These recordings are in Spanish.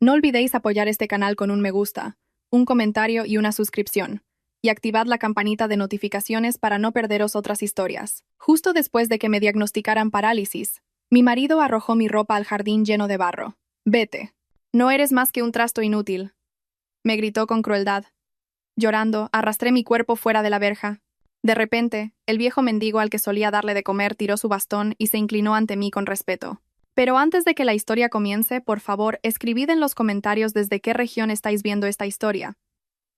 No olvidéis apoyar este canal con un me gusta, un comentario y una suscripción. Y activad la campanita de notificaciones para no perderos otras historias. Justo después de que me diagnosticaran parálisis, mi marido arrojó mi ropa al jardín lleno de barro. Vete. No eres más que un trasto inútil. Me gritó con crueldad. Llorando, arrastré mi cuerpo fuera de la verja. De repente, el viejo mendigo al que solía darle de comer tiró su bastón y se inclinó ante mí con respeto. Pero antes de que la historia comience, por favor, escribid en los comentarios desde qué región estáis viendo esta historia.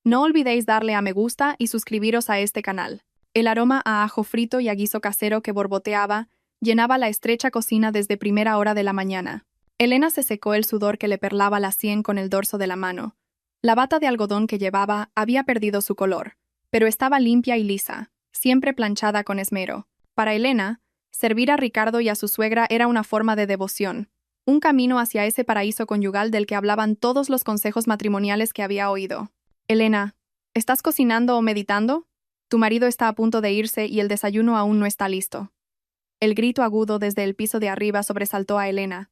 No olvidéis darle a me gusta y suscribiros a este canal. El aroma a ajo frito y a guiso casero que borboteaba llenaba la estrecha cocina desde primera hora de la mañana. Elena se secó el sudor que le perlaba la sien con el dorso de la mano. La bata de algodón que llevaba había perdido su color, pero estaba limpia y lisa, siempre planchada con esmero. Para Elena, servir a Ricardo y a su suegra era una forma de devoción, un camino hacia ese paraíso conyugal del que hablaban todos los consejos matrimoniales que había oído. Elena, ¿estás cocinando o meditando? Tu marido está a punto de irse y el desayuno aún no está listo. El grito agudo desde el piso de arriba sobresaltó a Elena.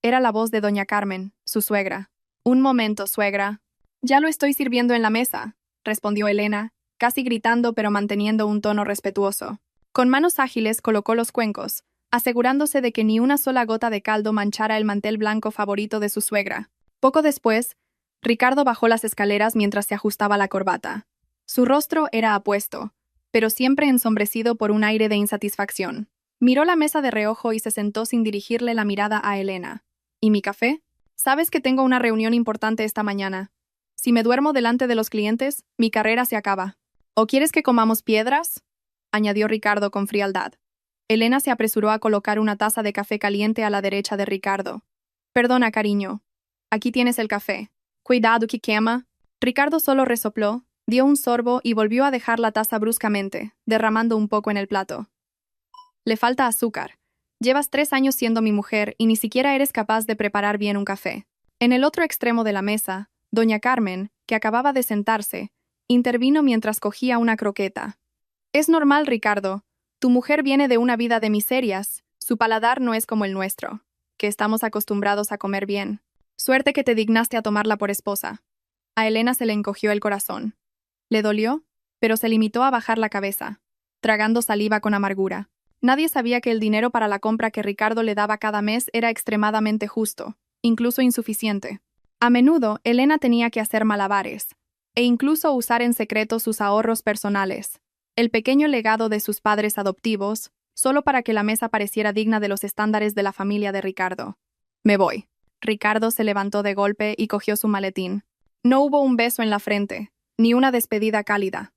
Era la voz de doña Carmen, su suegra. Un momento, suegra. Ya lo estoy sirviendo en la mesa, respondió Elena, casi gritando pero manteniendo un tono respetuoso. Con manos ágiles colocó los cuencos, asegurándose de que ni una sola gota de caldo manchara el mantel blanco favorito de su suegra. Poco después, Ricardo bajó las escaleras mientras se ajustaba la corbata. Su rostro era apuesto, pero siempre ensombrecido por un aire de insatisfacción. Miró la mesa de reojo y se sentó sin dirigirle la mirada a Elena. ¿Y mi café? Sabes que tengo una reunión importante esta mañana. Si me duermo delante de los clientes, mi carrera se acaba. ¿O quieres que comamos piedras?, añadió Ricardo con frialdad. Elena se apresuró a colocar una taza de café caliente a la derecha de Ricardo. Perdona, cariño. Aquí tienes el café. Cuidado que quema. Ricardo solo resopló, dio un sorbo y volvió a dejar la taza bruscamente, derramando un poco en el plato. Le falta azúcar. Llevas 3 años siendo mi mujer y ni siquiera eres capaz de preparar bien un café. En el otro extremo de la mesa, doña Carmen, que acababa de sentarse, intervino mientras cogía una croqueta. Es normal, Ricardo. Tu mujer viene de una vida de miserias. Su paladar no es como el nuestro, que estamos acostumbrados a comer bien. Suerte que te dignaste a tomarla por esposa. A Elena se le encogió el corazón. Le dolió, pero se limitó a bajar la cabeza, tragando saliva con amargura. Nadie sabía que el dinero para la compra que Ricardo le daba cada mes era extremadamente justo, incluso insuficiente. A menudo, Elena tenía que hacer malabares, e incluso usar en secreto sus ahorros personales, el pequeño legado de sus padres adoptivos, solo para que la mesa pareciera digna de los estándares de la familia de Ricardo. Me voy. Ricardo se levantó de golpe y cogió su maletín. No hubo un beso en la frente, ni una despedida cálida.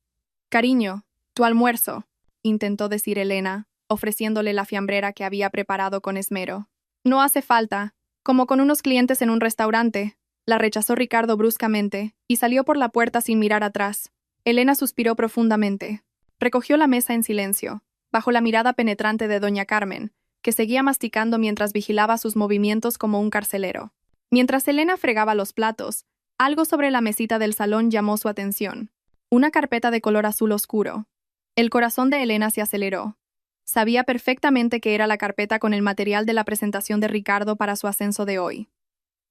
Cariño, tu almuerzo, intentó decir Elena, ofreciéndole la fiambrera que había preparado con esmero. No hace falta, como con unos clientes en un restaurante. La rechazó Ricardo bruscamente y salió por la puerta sin mirar atrás. Elena suspiró profundamente. Recogió la mesa en silencio, bajo la mirada penetrante de doña Carmen, que seguía masticando mientras vigilaba sus movimientos como un carcelero. Mientras Elena fregaba los platos, algo sobre la mesita del salón llamó su atención. Una carpeta de color azul oscuro. El corazón de Elena se aceleró. Sabía perfectamente que era la carpeta con el material de la presentación de Ricardo para su ascenso de hoy.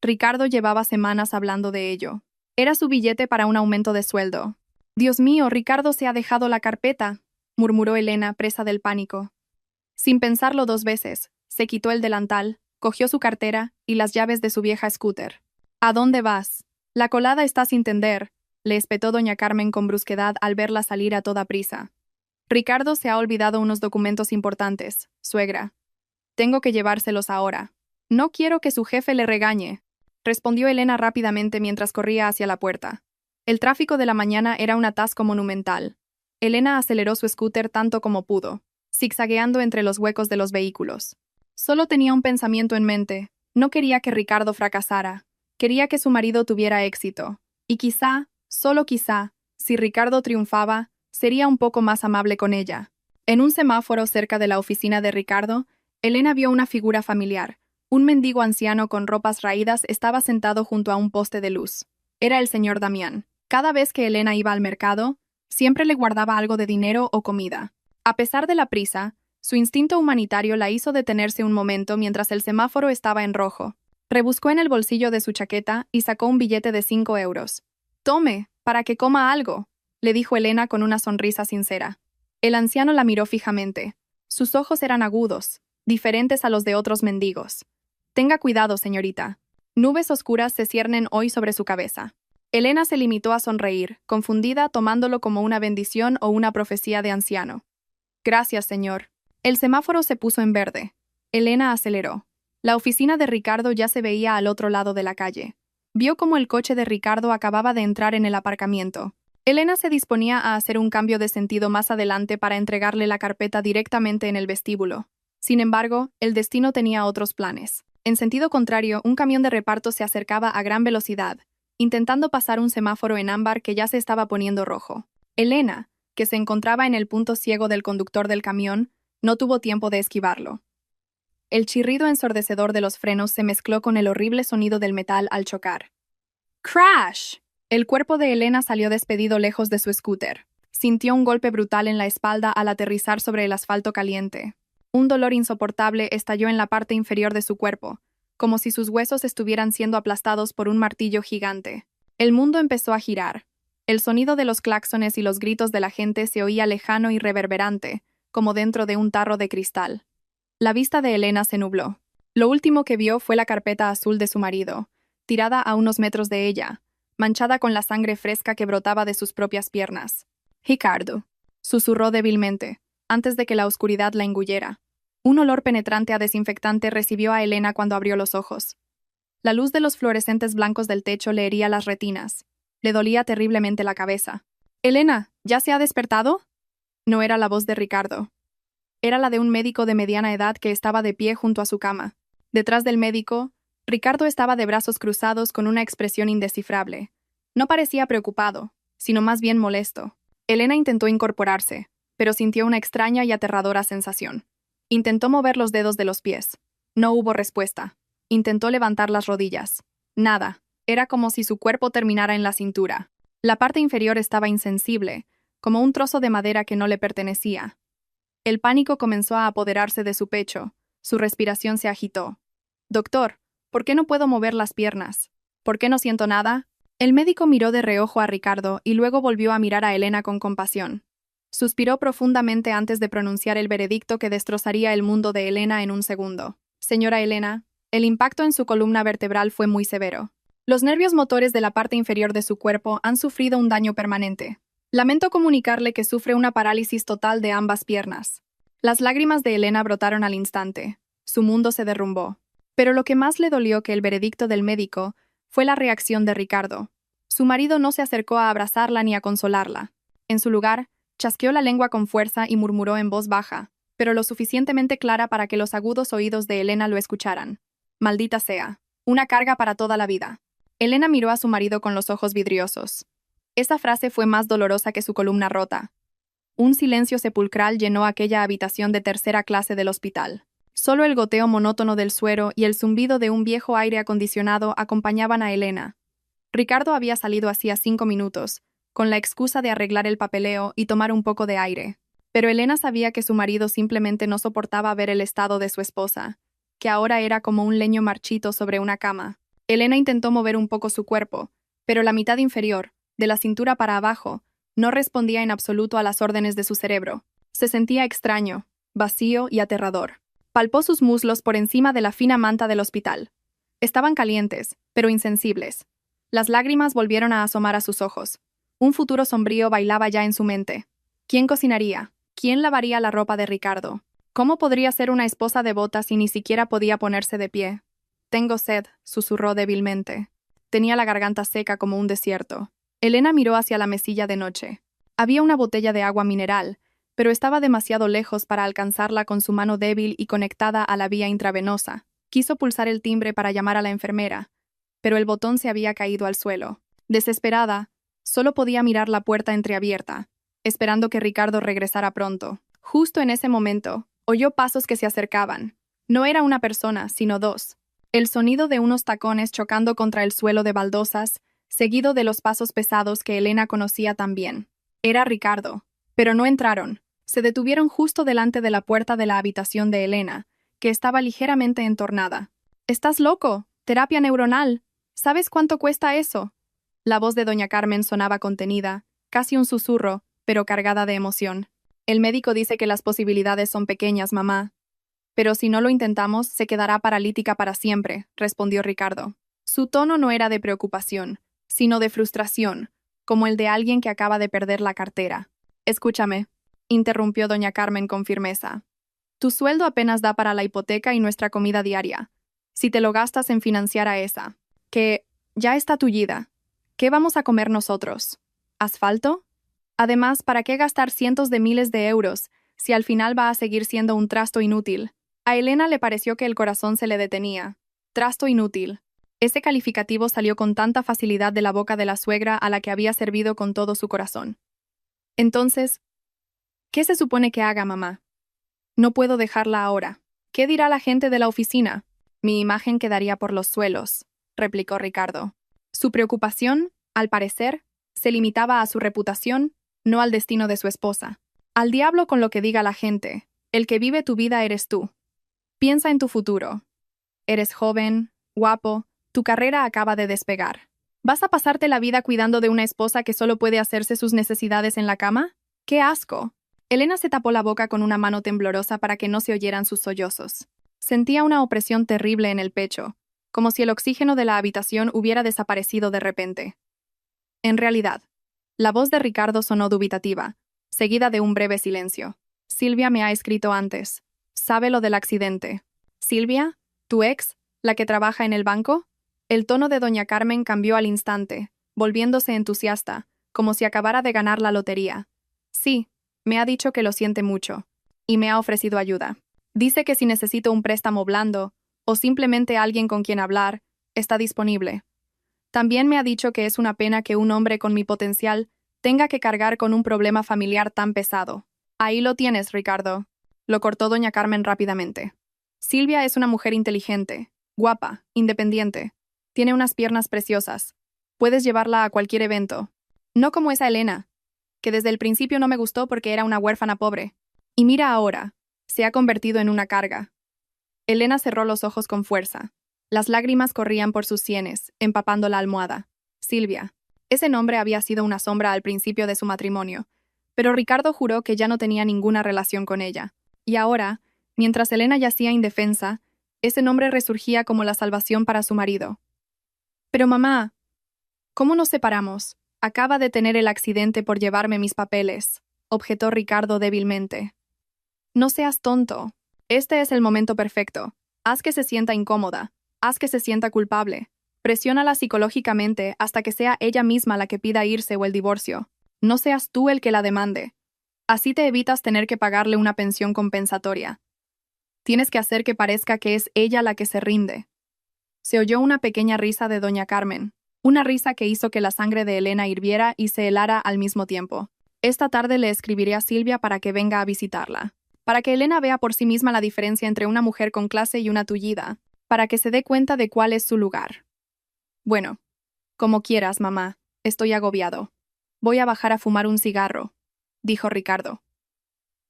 Ricardo llevaba semanas hablando de ello. Era su billete para un aumento de sueldo. «Dios mío, Ricardo se ha dejado la carpeta», murmuró Elena, presa del pánico. Sin pensarlo 2 veces, se quitó el delantal, cogió su cartera y las llaves de su vieja scooter. «¿A dónde vas? La colada está sin tender», le espetó doña Carmen con brusquedad al verla salir a toda prisa. «Ricardo se ha olvidado unos documentos importantes, suegra. Tengo que llevárselos ahora. No quiero que su jefe le regañe», respondió Elena rápidamente mientras corría hacia la puerta. El tráfico de la mañana era un atasco monumental. Elena aceleró su scooter tanto como pudo, zigzagueando entre los huecos de los vehículos. Solo tenía un pensamiento en mente. No quería que Ricardo fracasara. Quería que su marido tuviera éxito. Y quizá, solo quizá, si Ricardo triunfaba, sería un poco más amable con ella. En un semáforo cerca de la oficina de Ricardo, Elena vio una figura familiar. Un mendigo anciano con ropas raídas estaba sentado junto a un poste de luz. Era el señor Damián. Cada vez que Elena iba al mercado, siempre le guardaba algo de dinero o comida. A pesar de la prisa, su instinto humanitario la hizo detenerse un momento mientras el semáforo estaba en rojo. Rebuscó en el bolsillo de su chaqueta y sacó un billete de 5 euros. «Tome, para que coma algo», le dijo Elena con una sonrisa sincera. El anciano la miró fijamente. Sus ojos eran agudos, diferentes a los de otros mendigos. «Tenga cuidado, señorita. Nubes oscuras se ciernen hoy sobre su cabeza». Elena se limitó a sonreír, confundida, tomándolo como una bendición o una profecía de anciano. «Gracias, señor». El semáforo se puso en verde. Elena aceleró. La oficina de Ricardo ya se veía al otro lado de la calle. Vio cómo el coche de Ricardo acababa de entrar en el aparcamiento. Elena se disponía a hacer un cambio de sentido más adelante para entregarle la carpeta directamente en el vestíbulo. Sin embargo, el destino tenía otros planes. En sentido contrario, un camión de reparto se acercaba a gran velocidad, intentando pasar un semáforo en ámbar que ya se estaba poniendo rojo. Elena, que se encontraba en el punto ciego del conductor del camión, no tuvo tiempo de esquivarlo. El chirrido ensordecedor de los frenos se mezcló con el horrible sonido del metal al chocar. ¡Crash! El cuerpo de Elena salió despedido lejos de su scooter. Sintió un golpe brutal en la espalda al aterrizar sobre el asfalto caliente. Un dolor insoportable estalló en la parte inferior de su cuerpo, como si sus huesos estuvieran siendo aplastados por un martillo gigante. El mundo empezó a girar. El sonido de los claxones y los gritos de la gente se oía lejano y reverberante, como dentro de un tarro de cristal. La vista de Elena se nubló. Lo último que vio fue la carpeta azul de su marido, tirada a unos metros de ella, manchada con la sangre fresca que brotaba de sus propias piernas. «Ricardo», susurró débilmente, antes de que la oscuridad la engullera. Un olor penetrante a desinfectante recibió a Elena cuando abrió los ojos. La luz de los fluorescentes blancos del techo le hería las retinas. Le dolía terriblemente la cabeza. «Elena, ¿ya se ha despertado?» No era la voz de Ricardo. Era la de un médico de mediana edad que estaba de pie junto a su cama. Detrás del médico, Ricardo estaba de brazos cruzados con una expresión indescifrable. No parecía preocupado, sino más bien molesto. Elena intentó incorporarse, pero sintió una extraña y aterradora sensación. Intentó mover los dedos de los pies. No hubo respuesta. Intentó levantar las rodillas. Nada. Era como si su cuerpo terminara en la cintura. La parte inferior estaba insensible, como un trozo de madera que no le pertenecía. El pánico comenzó a apoderarse de su pecho. Su respiración se agitó. «Doctor, ¿por qué no puedo mover las piernas? ¿Por qué no siento nada?» El médico miró de reojo a Ricardo y luego volvió a mirar a Elena con compasión. Suspiró profundamente antes de pronunciar el veredicto que destrozaría el mundo de Elena en un segundo. «Señora Elena, el impacto en su columna vertebral fue muy severo. Los nervios motores de la parte inferior de su cuerpo han sufrido un daño permanente. Lamento comunicarle que sufre una parálisis total de ambas piernas». Las lágrimas de Elena brotaron al instante. Su mundo se derrumbó. Pero lo que más le dolió que el veredicto del médico fue la reacción de Ricardo. Su marido no se acercó a abrazarla ni a consolarla. En su lugar, chasqueó la lengua con fuerza y murmuró en voz baja, pero lo suficientemente clara para que los agudos oídos de Elena lo escucharan. «Maldita sea. Una carga para toda la vida». Elena miró a su marido con los ojos vidriosos. Esa frase fue más dolorosa que su columna rota. Un silencio sepulcral llenó aquella habitación de tercera clase del hospital. Solo el goteo monótono del suero y el zumbido de un viejo aire acondicionado acompañaban a Elena. Ricardo había salido hacía 5 minutos, con la excusa de arreglar el papeleo y tomar un poco de aire. Pero Elena sabía que su marido simplemente no soportaba ver el estado de su esposa, que ahora era como un leño marchito sobre una cama. Elena intentó mover un poco su cuerpo, pero la mitad inferior, de la cintura para abajo, no respondía en absoluto a las órdenes de su cerebro. Se sentía extraño, vacío y aterrador. Palpó sus muslos por encima de la fina manta del hospital. Estaban calientes, pero insensibles. Las lágrimas volvieron a asomar a sus ojos. Un futuro sombrío bailaba ya en su mente. ¿Quién cocinaría? ¿Quién lavaría la ropa de Ricardo? ¿Cómo podría ser una esposa devota si ni siquiera podía ponerse de pie? «Tengo sed», susurró débilmente. Tenía la garganta seca como un desierto. Elena miró hacia la mesilla de noche. Había una botella de agua mineral, pero estaba demasiado lejos para alcanzarla con su mano débil y conectada a la vía intravenosa. Quiso pulsar el timbre para llamar a la enfermera, pero el botón se había caído al suelo. Desesperada, solo podía mirar la puerta entreabierta, esperando que Ricardo regresara pronto. Justo en ese momento, oyó pasos que se acercaban. No era una persona, sino dos. El sonido de unos tacones chocando contra el suelo de baldosas, seguido de los pasos pesados que Elena conocía tan bien. Era Ricardo. Pero no entraron. Se detuvieron justo delante de la puerta de la habitación de Elena, que estaba ligeramente entornada. «¿Estás loco?», Terapia neuronal. ¿Sabes cuánto cuesta eso? La voz de doña Carmen sonaba contenida, casi un susurro, pero cargada de emoción. El médico dice que las posibilidades son pequeñas, mamá. Pero si no lo intentamos, se quedará paralítica para siempre, respondió Ricardo. Su tono no era de preocupación, sino de frustración, como el de alguien que acaba de perder la cartera. Escúchame, interrumpió doña Carmen con firmeza. Tu sueldo apenas da para la hipoteca y nuestra comida diaria. Si te lo gastas en financiar a esa, que ya está tullida, ¿qué vamos a comer nosotros? ¿Asfalto? Además, ¿para qué gastar cientos de miles de euros si al final va a seguir siendo un trasto inútil? A Elena le pareció que el corazón se le detenía. Trasto inútil. Ese calificativo salió con tanta facilidad de la boca de la suegra a la que había servido con todo su corazón. Entonces, ¿qué se supone que haga, mamá? No puedo dejarla ahora. ¿Qué dirá la gente de la oficina? Mi imagen quedaría por los suelos, replicó Ricardo. Su preocupación, al parecer, se limitaba a su reputación, no al destino de su esposa. Al diablo con lo que diga la gente. El que vive tu vida eres tú. Piensa en tu futuro. Eres joven, guapo, tu carrera acaba de despegar. ¿Vas a pasarte la vida cuidando de una esposa que solo puede hacerse sus necesidades en la cama? ¡Qué asco! Elena se tapó la boca con una mano temblorosa para que no se oyeran sus sollozos. Sentía una opresión terrible en el pecho, como si el oxígeno de la habitación hubiera desaparecido de repente. En realidad, la voz de Ricardo sonó dubitativa, seguida de un breve silencio. Silvia me ha escrito antes. ¿Sabe lo del accidente? ¿Silvia? ¿Tu ex? ¿La que trabaja en el banco? El tono de doña Carmen cambió al instante, volviéndose entusiasta, como si acabara de ganar la lotería. Sí, me ha dicho que lo siente mucho, y me ha ofrecido ayuda. Dice que si necesito un préstamo blando, o simplemente alguien con quien hablar, está disponible. También me ha dicho que es una pena que un hombre con mi potencial tenga que cargar con un problema familiar tan pesado. Ahí lo tienes, Ricardo. Lo cortó doña Carmen rápidamente. Silvia es una mujer inteligente, guapa, independiente. Tiene unas piernas preciosas. Puedes llevarla a cualquier evento. No como esa Elena, que desde el principio no me gustó porque era una huérfana pobre. Y mira ahora, se ha convertido en una carga. Elena cerró los ojos con fuerza. Las lágrimas corrían por sus sienes, empapando la almohada. Silvia. Ese nombre había sido una sombra al principio de su matrimonio, pero Ricardo juró que ya no tenía ninguna relación con ella. Y ahora, mientras Elena yacía indefensa, ese nombre resurgía como la salvación para su marido. Pero mamá, ¿cómo nos separamos? Acaba de tener el accidente por llevarme mis papeles, objetó Ricardo débilmente. No seas tonto. Este es el momento perfecto. Haz que se sienta incómoda. Haz que se sienta culpable. Presiónala psicológicamente hasta que sea ella misma la que pida irse o el divorcio. No seas tú el que la demande. Así te evitas tener que pagarle una pensión compensatoria. Tienes que hacer que parezca que es ella la que se rinde. Se oyó una pequeña risa de doña Carmen, una risa que hizo que la sangre de Elena hirviera y se helara al mismo tiempo. Esta tarde le escribiré a Silvia para que venga a visitarla, para que Elena vea por sí misma la diferencia entre una mujer con clase y una tullida, para que se dé cuenta de cuál es su lugar. Bueno, como quieras, mamá, estoy agobiado. Voy a bajar a fumar un cigarro, dijo Ricardo.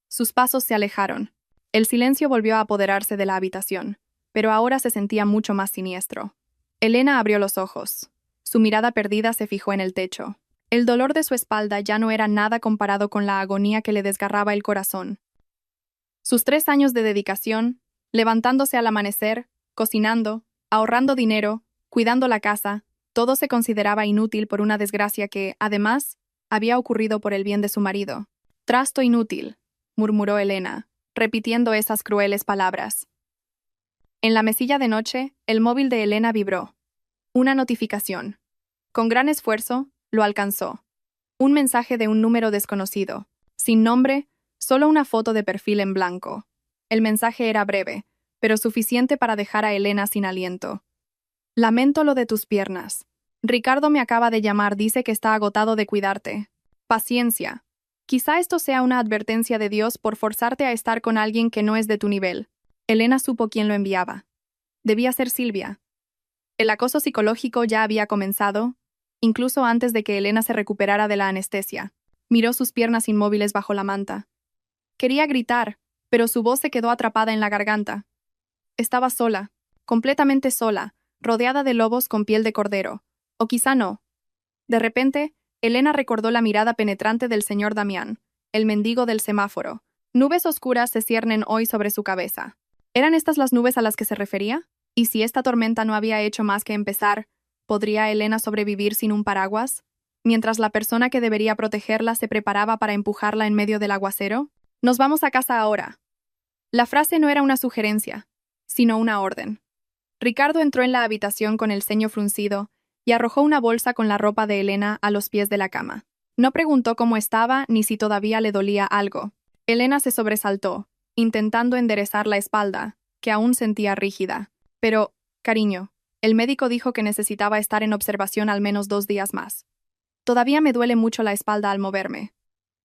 Sus pasos se alejaron. El silencio volvió a apoderarse de la habitación, pero ahora se sentía mucho más siniestro. Elena abrió los ojos. Su mirada perdida se fijó en el techo. El dolor de su espalda ya no era nada comparado con la agonía que le desgarraba el corazón. Sus 3 años de dedicación, levantándose al amanecer, cocinando, ahorrando dinero, cuidando la casa, todo se consideraba inútil por una desgracia que, además, había ocurrido por el bien de su marido. Trasto inútil, murmuró Elena, repitiendo esas crueles palabras. En la mesilla de noche, el móvil de Elena vibró. Una notificación. Con gran esfuerzo, lo alcanzó. Un mensaje de un número desconocido, sin nombre, solo una foto de perfil en blanco. El mensaje era breve, pero suficiente para dejar a Elena sin aliento. Lamento lo de tus piernas. Ricardo me acaba de llamar, dice que está agotado de cuidarte. Paciencia. Quizá esto sea una advertencia de Dios por forzarte a estar con alguien que no es de tu nivel. Elena supo quién lo enviaba. Debía ser Silvia. El acoso psicológico ya había comenzado, incluso antes de que Elena se recuperara de la anestesia. Miró sus piernas inmóviles bajo la manta. Quería gritar, pero su voz se quedó atrapada en la garganta. Estaba sola, completamente sola, rodeada de lobos con piel de cordero. O quizá no. De repente, Elena recordó la mirada penetrante del señor Damián, el mendigo del semáforo. Nubes oscuras se ciernen hoy sobre su cabeza. ¿Eran estas las nubes a las que se refería? ¿Y si esta tormenta no había hecho más que empezar, podría Elena sobrevivir sin un paraguas? Mientras la persona que debería protegerla se preparaba para empujarla en medio del aguacero. «Nos vamos a casa ahora». La frase no era una sugerencia, sino una orden. Ricardo entró en la habitación con el ceño fruncido y arrojó una bolsa con la ropa de Elena a los pies de la cama. No preguntó cómo estaba ni si todavía le dolía algo. Elena se sobresaltó, intentando enderezar la espalda, que aún sentía rígida. Pero, cariño, el médico dijo que necesitaba estar en observación al menos 2 días más. Todavía me duele mucho la espalda al moverme.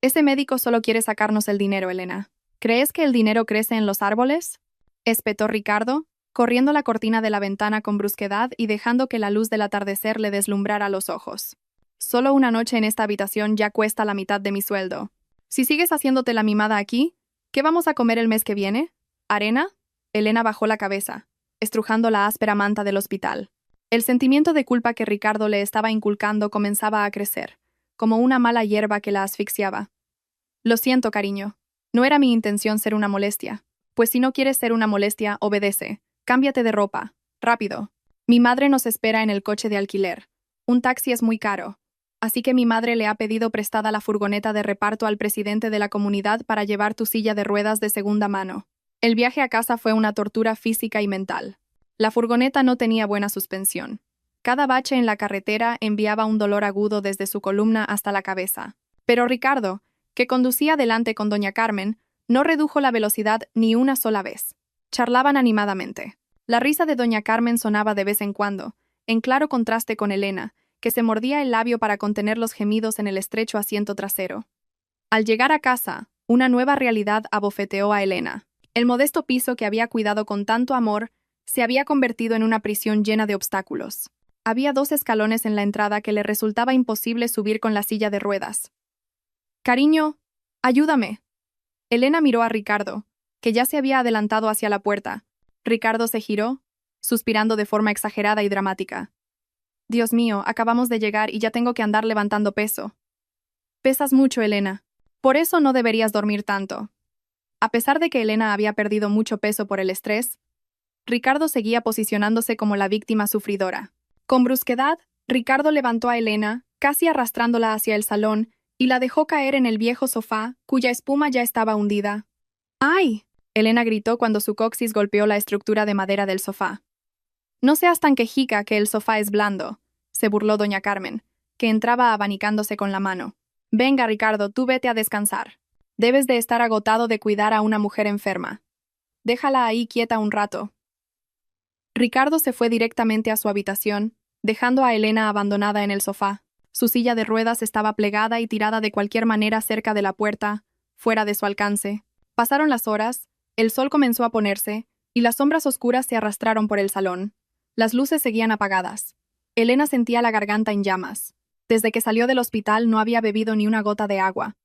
Ese médico solo quiere sacarnos el dinero, Elena. ¿Crees que el dinero crece en los árboles?, espetó Ricardo, corriendo la cortina de la ventana con brusquedad y dejando que la luz del atardecer le deslumbrara los ojos. Solo una noche en esta habitación ya cuesta la mitad de mi sueldo. Si sigues haciéndote la mimada aquí, ¿qué vamos a comer el mes que viene? ¿Arena? Elena bajó la cabeza, estrujando la áspera manta del hospital. El sentimiento de culpa que Ricardo le estaba inculcando comenzaba a crecer, como una mala hierba que la asfixiaba. Lo siento, cariño. No era mi intención ser una molestia. Pues si no quieres ser una molestia, obedece. Cámbiate de ropa. Rápido. Mi madre nos espera en el coche de alquiler. Un taxi es muy caro. Así que mi madre le ha pedido prestada la furgoneta de reparto al presidente de la comunidad para llevar tu silla de ruedas de segunda mano. El viaje a casa fue una tortura física y mental. La furgoneta no tenía buena suspensión. Cada bache en la carretera enviaba un dolor agudo desde su columna hasta la cabeza. Pero Ricardo, que conducía delante con doña Carmen, no redujo la velocidad ni una sola vez. Charlaban animadamente. La risa de doña Carmen sonaba de vez en cuando, en claro contraste con Elena, que se mordía el labio para contener los gemidos en el estrecho asiento trasero. Al llegar a casa, una nueva realidad abofeteó a Elena. El modesto piso que había cuidado con tanto amor se había convertido en una prisión llena de obstáculos. Había 2 escalones en la entrada que le resultaba imposible subir con la silla de ruedas. «Cariño, ayúdame». Elena miró a Ricardo, que ya se había adelantado hacia la puerta. Ricardo se giró, suspirando de forma exagerada y dramática. «Dios mío, acabamos de llegar y ya tengo que andar levantando peso». «Pesas mucho, Elena. Por eso no deberías dormir tanto». A pesar de que Elena había perdido mucho peso por el estrés, Ricardo seguía posicionándose como la víctima sufridora. Con brusquedad, Ricardo levantó a Elena, casi arrastrándola hacia el salón, y la dejó caer en el viejo sofá, cuya espuma ya estaba hundida. «¡Ay!», Elena gritó cuando su coxis golpeó la estructura de madera del sofá. «No seas tan quejica, que el sofá es blando», se burló doña Carmen, que entraba abanicándose con la mano. «Venga, Ricardo, tú vete a descansar. Debes de estar agotado de cuidar a una mujer enferma. Déjala ahí quieta un rato». Ricardo se fue directamente a su habitación, dejando a Elena abandonada en el sofá. Su silla de ruedas estaba plegada y tirada de cualquier manera cerca de la puerta, fuera de su alcance. Pasaron las horas, el sol comenzó a ponerse, y las sombras oscuras se arrastraron por el salón. Las luces seguían apagadas. Elena sentía la garganta en llamas. Desde que salió del hospital no había bebido ni una gota de agua.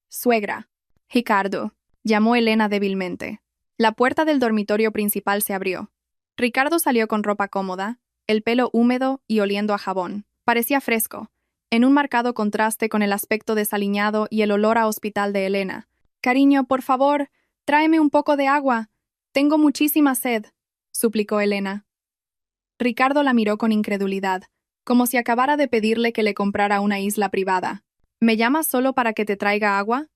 «Suegra». «Ricardo», llamó Elena débilmente. La puerta del dormitorio principal se abrió. Ricardo salió con ropa cómoda, el pelo húmedo y oliendo a jabón. Parecía fresco, en un marcado contraste con el aspecto desaliñado y el olor a hospital de Elena. «Cariño, por favor, tráeme un poco de agua. Tengo muchísima sed», suplicó Elena. Ricardo la miró con incredulidad, como si acabara de pedirle que le comprara una isla privada. «¿Me llamas solo para que te traiga agua?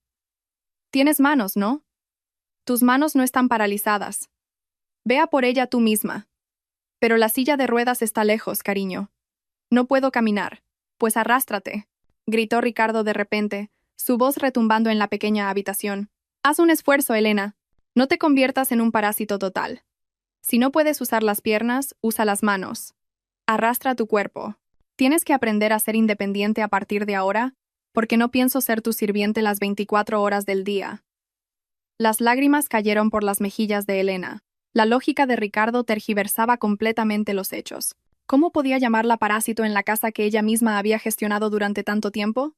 Tienes manos, ¿no? Tus manos no están paralizadas. Ve a por ella tú misma». «Pero la silla de ruedas está lejos, cariño. No puedo caminar». «Pues arrástrate», gritó Ricardo de repente, su voz retumbando en la pequeña habitación. «Haz un esfuerzo, Elena. No te conviertas en un parásito total. Si no puedes usar las piernas, usa las manos. Arrastra tu cuerpo. Tienes que aprender a ser independiente a partir de ahora, porque no pienso ser tu sirviente las 24 horas del día». Las lágrimas cayeron por las mejillas de Elena. La lógica de Ricardo tergiversaba completamente los hechos. ¿Cómo podía llamarla parásito en la casa que ella misma había gestionado durante tanto tiempo?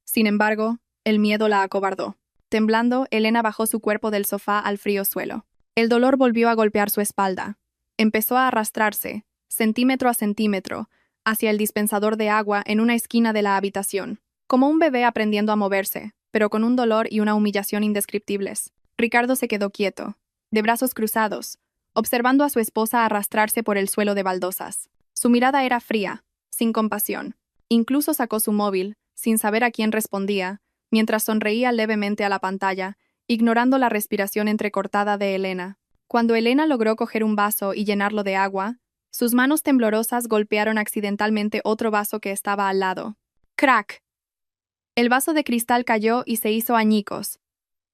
Sin embargo, el miedo la acobardó. Temblando, Elena bajó su cuerpo del sofá al frío suelo. El dolor volvió a golpear su espalda. Empezó a arrastrarse, centímetro a centímetro, hacia el dispensador de agua en una esquina de la habitación, como un bebé aprendiendo a moverse, pero con un dolor y una humillación indescriptibles. Ricardo se quedó quieto, de brazos cruzados, observando a su esposa arrastrarse por el suelo de baldosas. Su mirada era fría, sin compasión. Incluso sacó su móvil, sin saber a quién respondía, mientras sonreía levemente a la pantalla, ignorando la respiración entrecortada de Elena. Cuando Elena logró coger un vaso y llenarlo de agua, sus manos temblorosas golpearon accidentalmente otro vaso que estaba al lado. ¡Crack! El vaso de cristal cayó y se hizo añicos.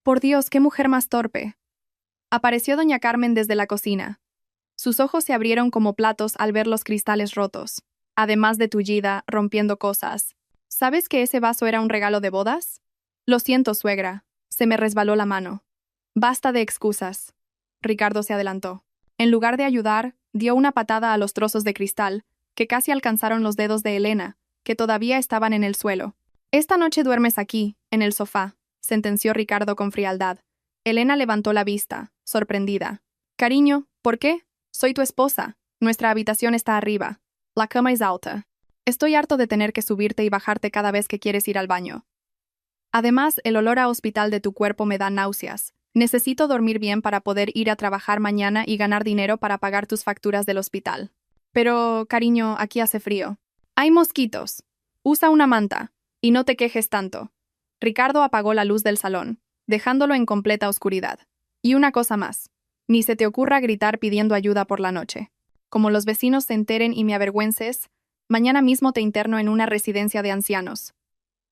Por Dios, qué mujer más torpe. Apareció doña Carmen desde la cocina. Sus ojos se abrieron como platos al ver los cristales rotos, además de tullida, rompiendo cosas. ¿Sabes que ese vaso era un regalo de bodas? Lo siento, suegra. Se me resbaló la mano. Basta de excusas. Ricardo se adelantó. En lugar de ayudar, dio una patada a los trozos de cristal, que casi alcanzaron los dedos de Elena, que todavía estaban en el suelo. Esta noche duermes aquí, en el sofá, sentenció Ricardo con frialdad. Elena levantó la vista, sorprendida. Cariño, ¿por qué? Soy tu esposa. Nuestra habitación está arriba. La cama es alta. Estoy harto de tener que subirte y bajarte cada vez que quieres ir al baño. Además, el olor a hospital de tu cuerpo me da náuseas. Necesito dormir bien para poder ir a trabajar mañana y ganar dinero para pagar tus facturas del hospital. Pero, cariño, aquí hace frío. Hay mosquitos. Usa una manta. Y no te quejes tanto. Ricardo apagó la luz del salón, dejándolo en completa oscuridad. Y una cosa más. Ni se te ocurra gritar pidiendo ayuda por la noche. Como los vecinos se enteren y me avergüences, mañana mismo te interno en una residencia de ancianos.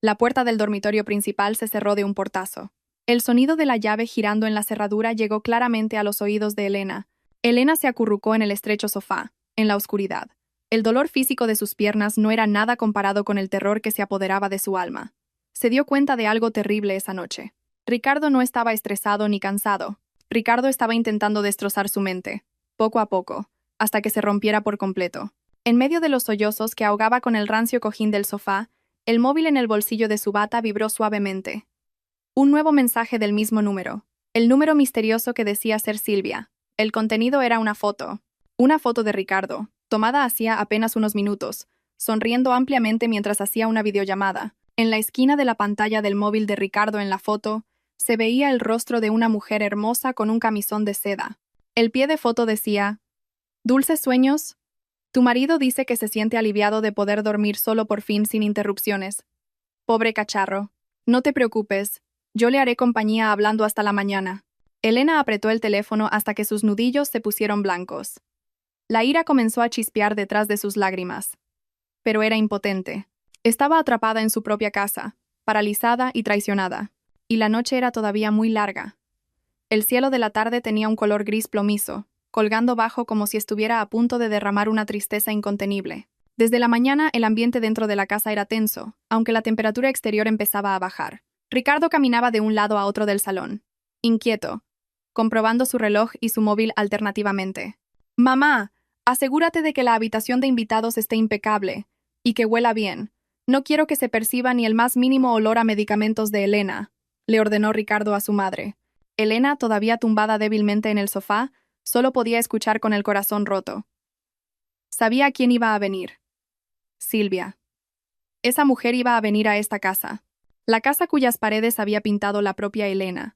La puerta del dormitorio principal se cerró de un portazo. El sonido de la llave girando en la cerradura llegó claramente a los oídos de Elena. Elena se acurrucó en el estrecho sofá, en la oscuridad. El dolor físico de sus piernas no era nada comparado con el terror que se apoderaba de su alma. Se dio cuenta de algo terrible esa noche. Ricardo no estaba estresado ni cansado. Ricardo estaba intentando destrozar su mente, poco a poco, hasta que se rompiera por completo. En medio de los sollozos que ahogaba con el rancio cojín del sofá, el móvil en el bolsillo de su bata vibró suavemente. Un nuevo mensaje del mismo número. El número misterioso que decía ser Silvia. El contenido era una foto. Una foto de Ricardo, tomada hacía apenas unos minutos, sonriendo ampliamente mientras hacía una videollamada. En la esquina de la pantalla del móvil de Ricardo en la foto, se veía el rostro de una mujer hermosa con un camisón de seda. El pie de foto decía: «Dulces sueños. Tu marido dice que se siente aliviado de poder dormir solo por fin sin interrupciones. Pobre cacharro. No te preocupes. Yo le haré compañía hablando hasta la mañana». Elena apretó el teléfono hasta que sus nudillos se pusieron blancos. La ira comenzó a chispear detrás de sus lágrimas. Pero era impotente. Estaba atrapada en su propia casa, paralizada y traicionada. Y la noche era todavía muy larga. El cielo de la tarde tenía un color gris plomizo, colgando bajo como si estuviera a punto de derramar una tristeza incontenible. Desde la mañana el ambiente dentro de la casa era tenso, aunque la temperatura exterior empezaba a bajar. Ricardo caminaba de un lado a otro del salón, inquieto, comprobando su reloj y su móvil alternativamente. «Mamá, asegúrate de que la habitación de invitados esté impecable y que huela bien. No quiero que se perciba ni el más mínimo olor a medicamentos de Elena», le ordenó Ricardo a su madre. Elena, todavía tumbada débilmente en el sofá, solo podía escuchar con el corazón roto. Sabía quién iba a venir. Silvia. Esa mujer iba a venir a esta casa. La casa cuyas paredes había pintado la propia Elena.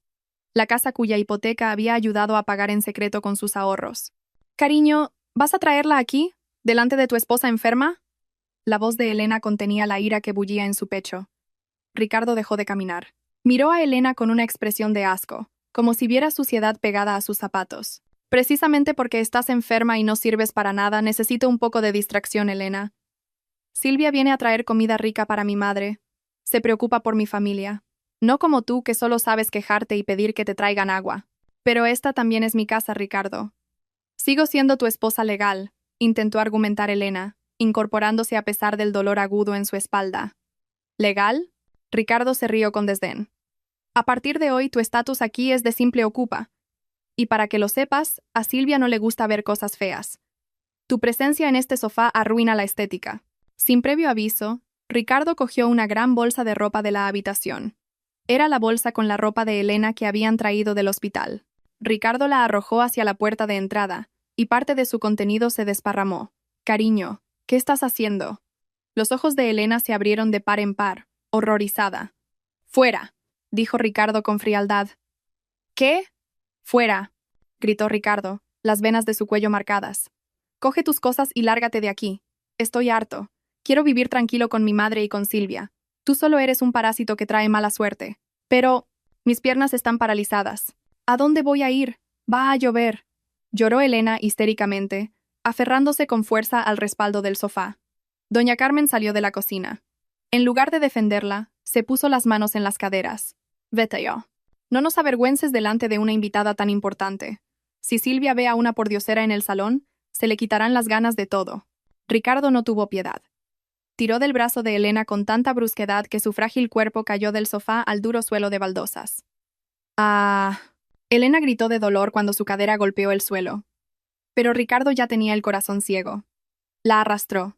La casa cuya hipoteca había ayudado a pagar en secreto con sus ahorros. «Cariño, ¿vas a traerla aquí, delante de tu esposa enferma?» La voz de Elena contenía la ira que bullía en su pecho. Ricardo dejó de caminar. Miró a Elena con una expresión de asco, como si viera suciedad pegada a sus zapatos. «Precisamente porque estás enferma y no sirves para nada, necesito un poco de distracción, Elena. Silvia viene a traer comida rica para mi madre. Se preocupa por mi familia. No como tú, que solo sabes quejarte y pedir que te traigan agua. Pero esta también es mi casa, Ricardo. Sigo siendo tu esposa legal», intentó argumentar Elena, incorporándose a pesar del dolor agudo en su espalda. «¿Legal?» Ricardo se rió con desdén. «A partir de hoy tu estatus aquí es de simple ocupa. Y para que lo sepas, a Silvia no le gusta ver cosas feas. Tu presencia en este sofá arruina la estética». Sin previo aviso, Ricardo cogió una gran bolsa de ropa de la habitación. Era la bolsa con la ropa de Elena que habían traído del hospital. Ricardo la arrojó hacia la puerta de entrada, y parte de su contenido se desparramó. Cariño, ¿qué estás haciendo? Los ojos de Elena se abrieron de par en par, horrorizada. Fuera, dijo Ricardo con frialdad. ¿Qué? Fuera, gritó Ricardo, las venas de su cuello marcadas. Coge tus cosas y lárgate de aquí. Estoy harto. Quiero vivir tranquilo con mi madre y con Silvia. Tú solo eres un parásito que trae mala suerte. Pero mis piernas están paralizadas. ¿A dónde voy a ir? Va a llover. Lloró Elena histéricamente, aferrándose con fuerza al respaldo del sofá. Doña Carmen salió de la cocina. En lugar de defenderla, se puso las manos en las caderas. Vete yo. No nos avergüences delante de una invitada tan importante. Si Silvia ve a una pordiosera en el salón, se le quitarán las ganas de todo. Ricardo no tuvo piedad. Tiró del brazo de Elena con tanta brusquedad que su frágil cuerpo cayó del sofá al duro suelo de baldosas. ¡Ah! Elena gritó de dolor cuando su cadera golpeó el suelo. Pero Ricardo ya tenía el corazón ciego. La arrastró.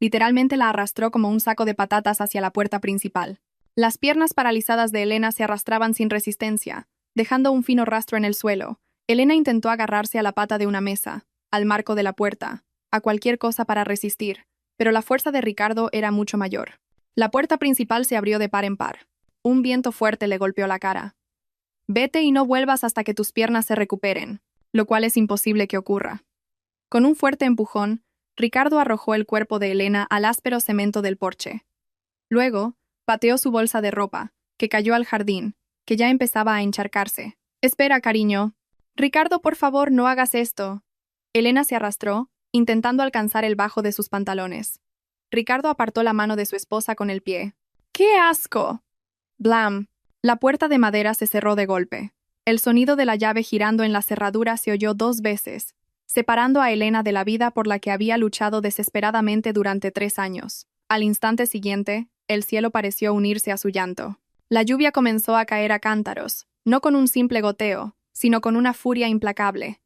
Literalmente la arrastró como un saco de patatas hacia la puerta principal. Las piernas paralizadas de Elena se arrastraban sin resistencia, dejando un fino rastro en el suelo. Elena intentó agarrarse a la pata de una mesa, al marco de la puerta, a cualquier cosa para resistir, pero la fuerza de Ricardo era mucho mayor. La puerta principal se abrió de par en par. Un viento fuerte le golpeó la cara. Vete y no vuelvas hasta que tus piernas se recuperen, lo cual es imposible que ocurra. Con un fuerte empujón, Ricardo arrojó el cuerpo de Elena al áspero cemento del porche. Luego, pateó su bolsa de ropa, que cayó al jardín, que ya empezaba a encharcarse. Espera, cariño. Ricardo, por favor, no hagas esto. Elena se arrastró, intentando alcanzar el bajo de sus pantalones. Ricardo apartó la mano de su esposa con el pie. ¡Qué asco! Blam. La puerta de madera se cerró de golpe. El sonido de la llave girando en la cerradura se oyó 2 veces, separando a Elena de la vida por la que había luchado desesperadamente durante 3 años. Al instante siguiente, el cielo pareció unirse a su llanto. La lluvia comenzó a caer a cántaros, no con un simple goteo, sino con una furia implacable.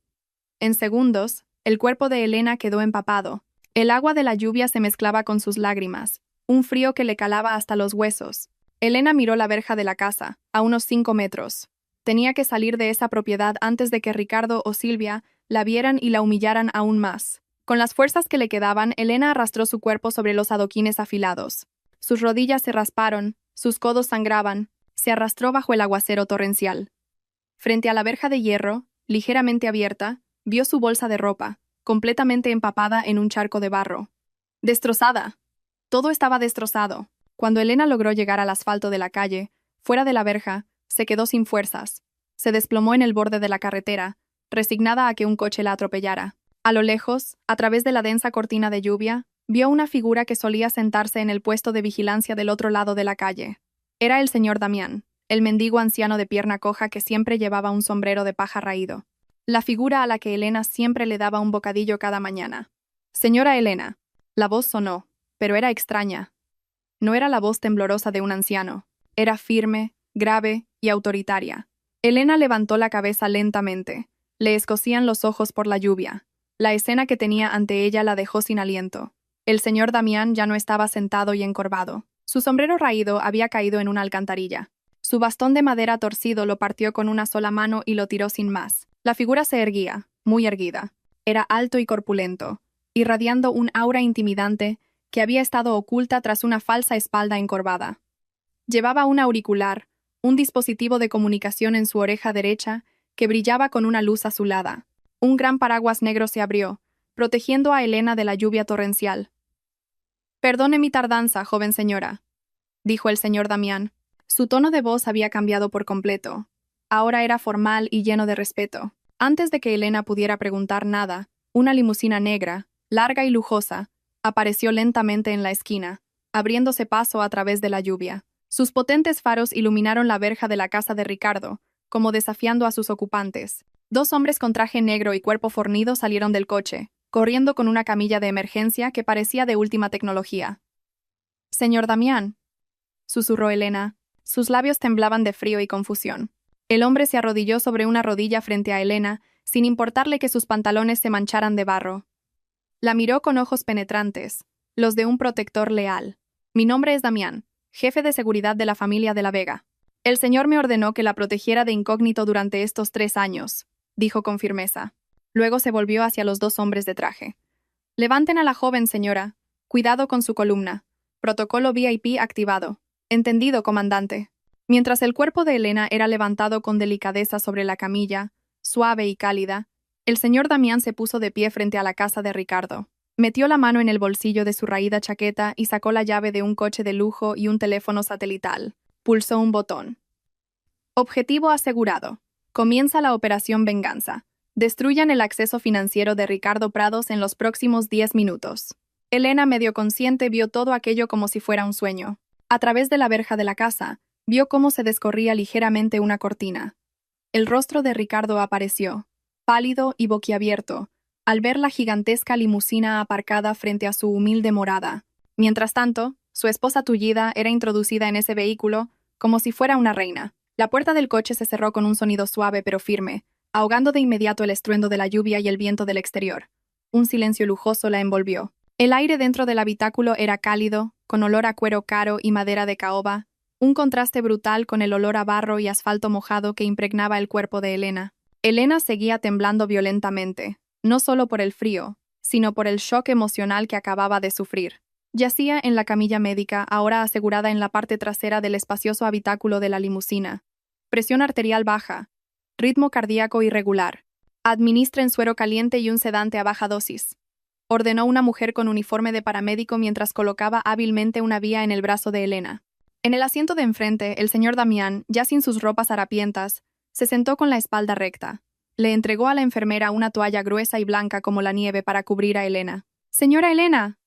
En segundos, el cuerpo de Elena quedó empapado. El agua de la lluvia se mezclaba con sus lágrimas, un frío que le calaba hasta los huesos. Elena miró la verja de la casa, a unos 5 metros. Tenía que salir de esa propiedad antes de que Ricardo o Silvia la vieran y la humillaran aún más. Con las fuerzas que le quedaban, Elena arrastró su cuerpo sobre los adoquines afilados. Sus rodillas se rasparon, sus codos sangraban, se arrastró bajo el aguacero torrencial. Frente a la verja de hierro, ligeramente abierta, vio su bolsa de ropa, completamente empapada en un charco de barro. ¡Destrozada! Todo estaba destrozado. Cuando Elena logró llegar al asfalto de la calle, fuera de la verja, se quedó sin fuerzas. Se desplomó en el borde de la carretera, resignada a que un coche la atropellara. A lo lejos, a través de la densa cortina de lluvia, vio una figura que solía sentarse en el puesto de vigilancia del otro lado de la calle. Era el señor Damián, el mendigo anciano de pierna coja que siempre llevaba un sombrero de paja raído. La figura a la que Elena siempre le daba un bocadillo cada mañana. Señora Elena. La voz sonó, pero era extraña. No era la voz temblorosa de un anciano. Era firme, grave y autoritaria. Elena levantó la cabeza lentamente. Le escocían los ojos por la lluvia. La escena que tenía ante ella la dejó sin aliento. El señor Damián ya no estaba sentado y encorvado. Su sombrero raído había caído en una alcantarilla. Su bastón de madera torcido lo partió con una sola mano y lo tiró sin más. La figura se erguía, muy erguida. Era alto y corpulento, irradiando un aura intimidante que había estado oculta tras una falsa espalda encorvada. Llevaba un auricular, un dispositivo de comunicación en su oreja derecha que brillaba con una luz azulada. Un gran paraguas negro se abrió, protegiendo a Elena de la lluvia torrencial. «Perdone mi tardanza, joven señora», dijo el señor Damián. Su tono de voz había cambiado por completo. Ahora era formal y lleno de respeto. Antes de que Elena pudiera preguntar nada, una limusina negra, larga y lujosa, apareció lentamente en la esquina, abriéndose paso a través de la lluvia. Sus potentes faros iluminaron la verja de la casa de Ricardo, como desafiando a sus ocupantes. 2 hombres con traje negro y cuerpo fornido salieron del coche, corriendo con una camilla de emergencia que parecía de última tecnología. «Señor Damián», susurró Elena. Sus labios temblaban de frío y confusión. El hombre se arrodilló sobre una rodilla frente a Elena, sin importarle que sus pantalones se mancharan de barro. La miró con ojos penetrantes, los de un protector leal. «Mi nombre es Damián, jefe de seguridad de la familia de la Vega. El señor me ordenó que la protegiera de incógnito durante estos 3 años», dijo con firmeza. Luego se volvió hacia los 2 hombres de traje. Levanten a la joven, señora. Cuidado con su columna. Protocolo VIP activado. Entendido, comandante. Mientras el cuerpo de Elena era levantado con delicadeza sobre la camilla, suave y cálida, el señor Damián se puso de pie frente a la casa de Ricardo. Metió la mano en el bolsillo de su raída chaqueta y sacó la llave de un coche de lujo y un teléfono satelital. Pulsó un botón. Objetivo asegurado. Comienza la operación Venganza. Destruyan el acceso financiero de Ricardo Prados en los próximos 10 minutos. Elena, medio consciente, vio todo aquello como si fuera un sueño. A través de la verja de la casa, vio cómo se descorría ligeramente una cortina. El rostro de Ricardo apareció, pálido y boquiabierto, al ver la gigantesca limusina aparcada frente a su humilde morada. Mientras tanto, su esposa tullida era introducida en ese vehículo como si fuera una reina. La puerta del coche se cerró con un sonido suave pero firme, ahogando de inmediato el estruendo de la lluvia y el viento del exterior. Un silencio lujoso la envolvió. El aire dentro del habitáculo era cálido, con olor a cuero caro y madera de caoba, un contraste brutal con el olor a barro y asfalto mojado que impregnaba el cuerpo de Elena. Elena seguía temblando violentamente, no solo por el frío, sino por el shock emocional que acababa de sufrir. Yacía en la camilla médica, ahora asegurada en la parte trasera del espacioso habitáculo de la limusina. Presión arterial baja. Ritmo cardíaco irregular. Administren suero caliente y un sedante a baja dosis. Ordenó una mujer con uniforme de paramédico mientras colocaba hábilmente una vía en el brazo de Elena. En el asiento de enfrente, el señor Damián, ya sin sus ropas harapientas, se sentó con la espalda recta. Le entregó a la enfermera una toalla gruesa y blanca como la nieve para cubrir a Elena. «¡Señora Elena!».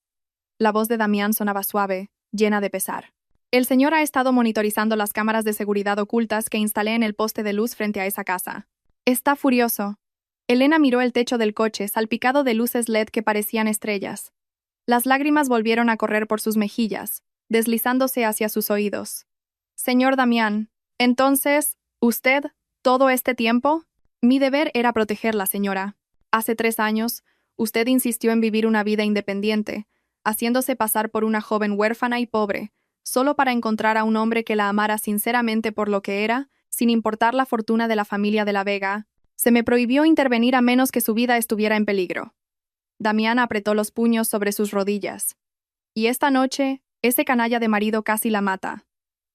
La voz de Damián sonaba suave, llena de pesar. «El señor ha estado monitorizando las cámaras de seguridad ocultas que instalé en el poste de luz frente a esa casa. Está furioso». Elena miró el techo del coche, salpicado de luces LED que parecían estrellas. Las lágrimas volvieron a correr por sus mejillas, deslizándose hacia sus oídos. «Señor Damián, entonces, ¿usted, todo este tiempo?» «Mi deber era protegerla, señora. Hace 3 años, usted insistió en vivir una vida independiente, haciéndose pasar por una joven huérfana y pobre, solo para encontrar a un hombre que la amara sinceramente por lo que era, sin importar la fortuna de la familia de la Vega. Se me prohibió intervenir a menos que su vida estuviera en peligro». Damián apretó los puños sobre sus rodillas. «Y esta noche, ese canalla de marido casi la mata».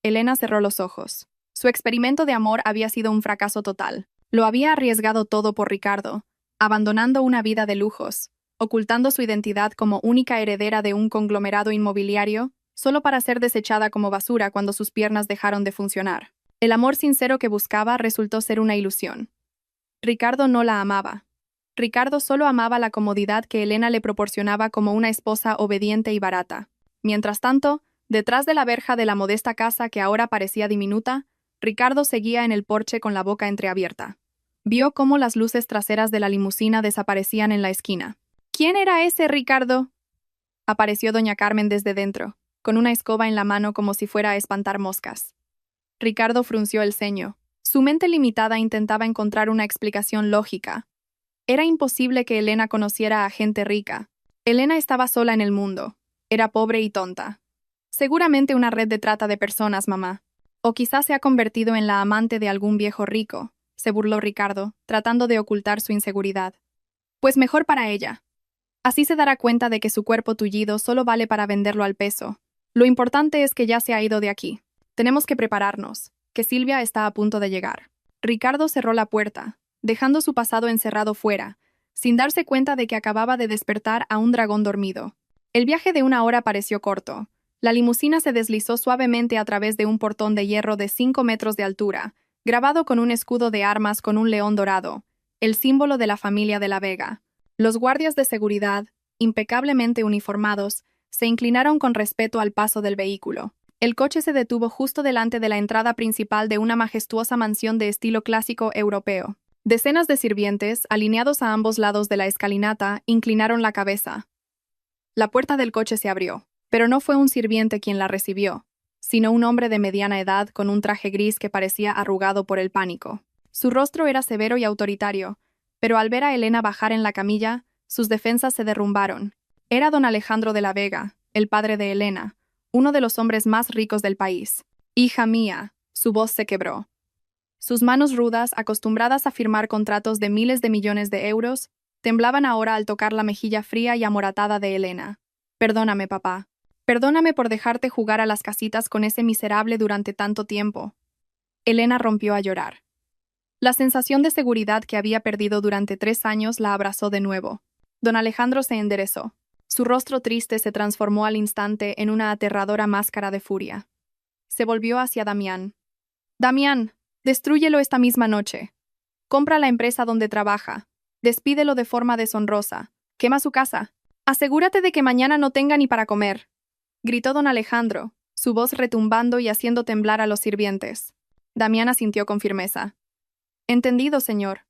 Elena cerró los ojos. Su experimento de amor había sido un fracaso total. Lo había arriesgado todo por Ricardo, abandonando una vida de lujos, ocultando su identidad como única heredera de un conglomerado inmobiliario, solo para ser desechada como basura cuando sus piernas dejaron de funcionar. El amor sincero que buscaba resultó ser una ilusión. Ricardo no la amaba. Ricardo solo amaba la comodidad que Elena le proporcionaba como una esposa obediente y barata. Mientras tanto, detrás de la verja de la modesta casa que ahora parecía diminuta, Ricardo seguía en el porche con la boca entreabierta. Vio cómo las luces traseras de la limusina desaparecían en la esquina. «¿Quién era ese, Ricardo?». Apareció doña Carmen desde dentro, con una escoba en la mano como si fuera a espantar moscas. Ricardo frunció el ceño. Su mente limitada intentaba encontrar una explicación lógica. Era imposible que Elena conociera a gente rica. Elena estaba sola en el mundo. Era pobre y tonta. «Seguramente una red de trata de personas, mamá. O quizás se ha convertido en la amante de algún viejo rico», se burló Ricardo, tratando de ocultar su inseguridad. «Pues mejor para ella. Así se dará cuenta de que su cuerpo tullido solo vale para venderlo al peso. Lo importante es que ya se ha ido de aquí. Tenemos que prepararnos, que Silvia está a punto de llegar». Ricardo cerró la puerta, dejando su pasado encerrado fuera, sin darse cuenta de que acababa de despertar a un dragón dormido. El viaje de 1 hora pareció corto. La limusina se deslizó suavemente a través de un portón de hierro de 5 metros de altura, grabado con un escudo de armas con un león dorado, el símbolo de la familia de la Vega. Los guardias de seguridad, impecablemente uniformados, se inclinaron con respeto al paso del vehículo. El coche se detuvo justo delante de la entrada principal de una majestuosa mansión de estilo clásico europeo. Decenas de sirvientes, alineados a ambos lados de la escalinata, inclinaron la cabeza. La puerta del coche se abrió, pero no fue un sirviente quien la recibió, sino un hombre de mediana edad con un traje gris que parecía arrugado por el pánico. Su rostro era severo y autoritario, pero al ver a Elena bajar en la camilla, sus defensas se derrumbaron. Era don Alejandro de la Vega, el padre de Elena, uno de los hombres más ricos del país. «Hija mía», su voz se quebró. Sus manos rudas, acostumbradas a firmar contratos de miles de millones de euros, Temblaban ahora al tocar la mejilla fría y amoratada de Elena. Perdóname, papá. Perdóname por dejarte jugar a las casitas con ese miserable durante tanto tiempo. Elena rompió a llorar. La sensación de seguridad que había perdido durante 3 años la abrazó de nuevo. Don Alejandro se enderezó. Su rostro triste se transformó al instante en una aterradora máscara de furia. Se volvió hacia Damián. Damián, destrúyelo esta misma noche. Compra la empresa donde trabaja. Despídelo de forma deshonrosa. Quema su casa. Asegúrate de que mañana no tenga ni para comer. Gritó don Alejandro, su voz retumbando y haciendo temblar a los sirvientes. Damián asintió con firmeza. Entendido, señor.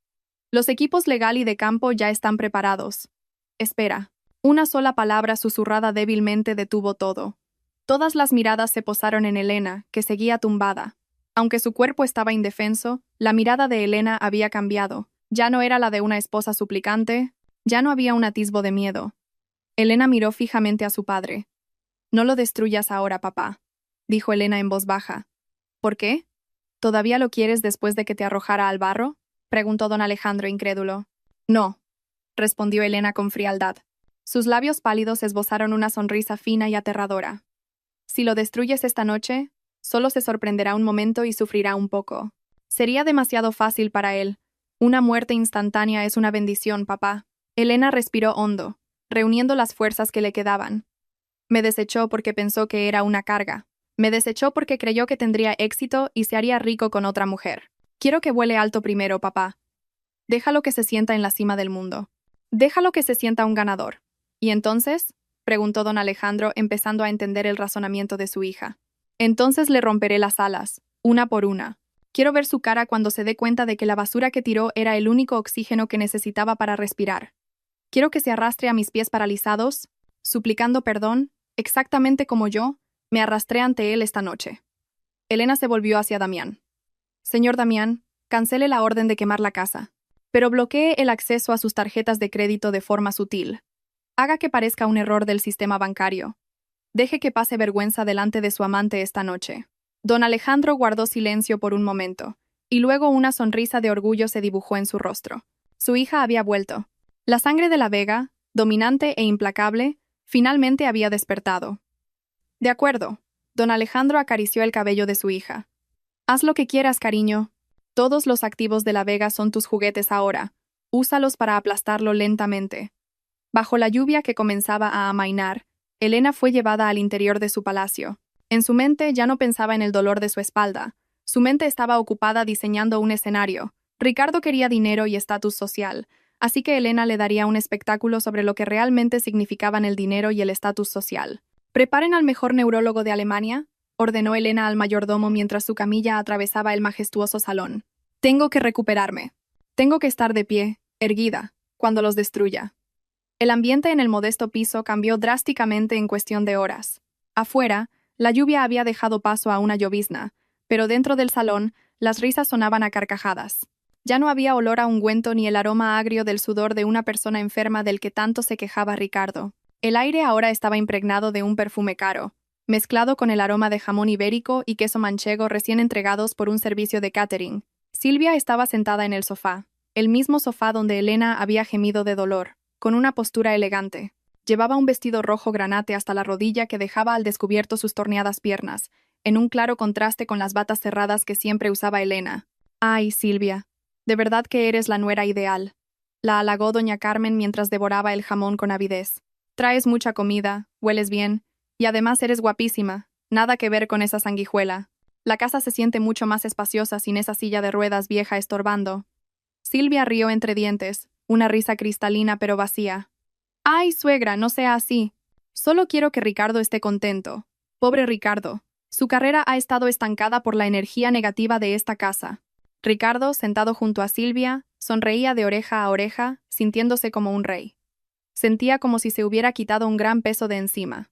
Los equipos legal y de campo ya están preparados. Espera. Una sola palabra susurrada débilmente detuvo todo. Todas las miradas se posaron en Elena, que seguía tumbada. Aunque su cuerpo estaba indefenso, la mirada de Elena había cambiado. Ya no era la de una esposa suplicante, ya no había un atisbo de miedo. Elena miró fijamente a su padre. No lo destruyas ahora, papá, dijo Elena en voz baja. ¿Por qué? ¿Todavía lo quieres después de que te arrojara al barro? Preguntó don Alejandro incrédulo. No, respondió Elena con frialdad. Sus labios pálidos esbozaron una sonrisa fina y aterradora. Si lo destruyes esta noche, solo se sorprenderá un momento y sufrirá un poco. Sería demasiado fácil para él. Una muerte instantánea es una bendición, papá. Elena respiró hondo, reuniendo las fuerzas que le quedaban. Me desechó porque pensó que era una carga. Me desechó porque creyó que tendría éxito y se haría rico con otra mujer. Quiero que vuele alto primero, papá. Déjalo que se sienta en la cima del mundo. Déjalo que se sienta un ganador. ¿Y entonces? Preguntó don Alejandro, empezando a entender el razonamiento de su hija. Entonces le romperé las alas, una por una. Quiero ver su cara cuando se dé cuenta de que la basura que tiró era el único oxígeno que necesitaba para respirar. Quiero que se arrastre a mis pies paralizados, suplicando perdón, exactamente como yo, me arrastré ante él esta noche. Elena se volvió hacia Damián. Señor Damián, cancele la orden de quemar la casa, pero bloquee el acceso a sus tarjetas de crédito de forma sutil. Haga que parezca un error del sistema bancario. Deje que pase vergüenza delante de su amante esta noche. Don Alejandro guardó silencio por un momento, y luego una sonrisa de orgullo se dibujó en su rostro. Su hija había vuelto. La sangre de la Vega, dominante e implacable, finalmente había despertado. De acuerdo. Don Alejandro acarició el cabello de su hija. Haz lo que quieras, cariño. Todos los activos de la Vega son tus juguetes ahora. Úsalos para aplastarlo lentamente. Bajo la lluvia que comenzaba a amainar, Elena fue llevada al interior de su palacio. En su mente ya no pensaba en el dolor de su espalda. Su mente estaba ocupada diseñando un escenario. Ricardo quería dinero y estatus social, así que Elena le daría un espectáculo sobre lo que realmente significaban el dinero y el estatus social. «Preparen al mejor neurólogo de Alemania», ordenó Elena al mayordomo mientras su camilla atravesaba el majestuoso salón. «Tengo que recuperarme. Tengo que estar de pie, erguida, cuando los destruya». El ambiente en el modesto piso cambió drásticamente en cuestión de horas. Afuera, la lluvia había dejado paso a una llovizna, pero dentro del salón, las risas sonaban a carcajadas. Ya no había olor a ungüento ni el aroma agrio del sudor de una persona enferma del que tanto se quejaba Ricardo. El aire ahora estaba impregnado de un perfume caro, mezclado con el aroma de jamón ibérico y queso manchego recién entregados por un servicio de catering. Silvia estaba sentada en el sofá, el mismo sofá donde Elena había gemido de dolor, con una postura elegante. Llevaba un vestido rojo granate hasta la rodilla que dejaba al descubierto sus torneadas piernas, en un claro contraste con las batas cerradas que siempre usaba Elena. «Ay, Silvia, de verdad que eres la nuera ideal», la halagó doña Carmen mientras devoraba el jamón con avidez. «Traes mucha comida, hueles bien, y además eres guapísima, nada que ver con esa sanguijuela. La casa se siente mucho más espaciosa sin esa silla de ruedas vieja estorbando». Silvia rió entre dientes, una risa cristalina pero vacía. «Ay, suegra, no sea así. Solo quiero que Ricardo esté contento. Pobre Ricardo. Su carrera ha estado estancada por la energía negativa de esta casa». Ricardo, sentado junto a Silvia, sonreía de oreja a oreja, sintiéndose como un rey. Sentía como si se hubiera quitado un gran peso de encima.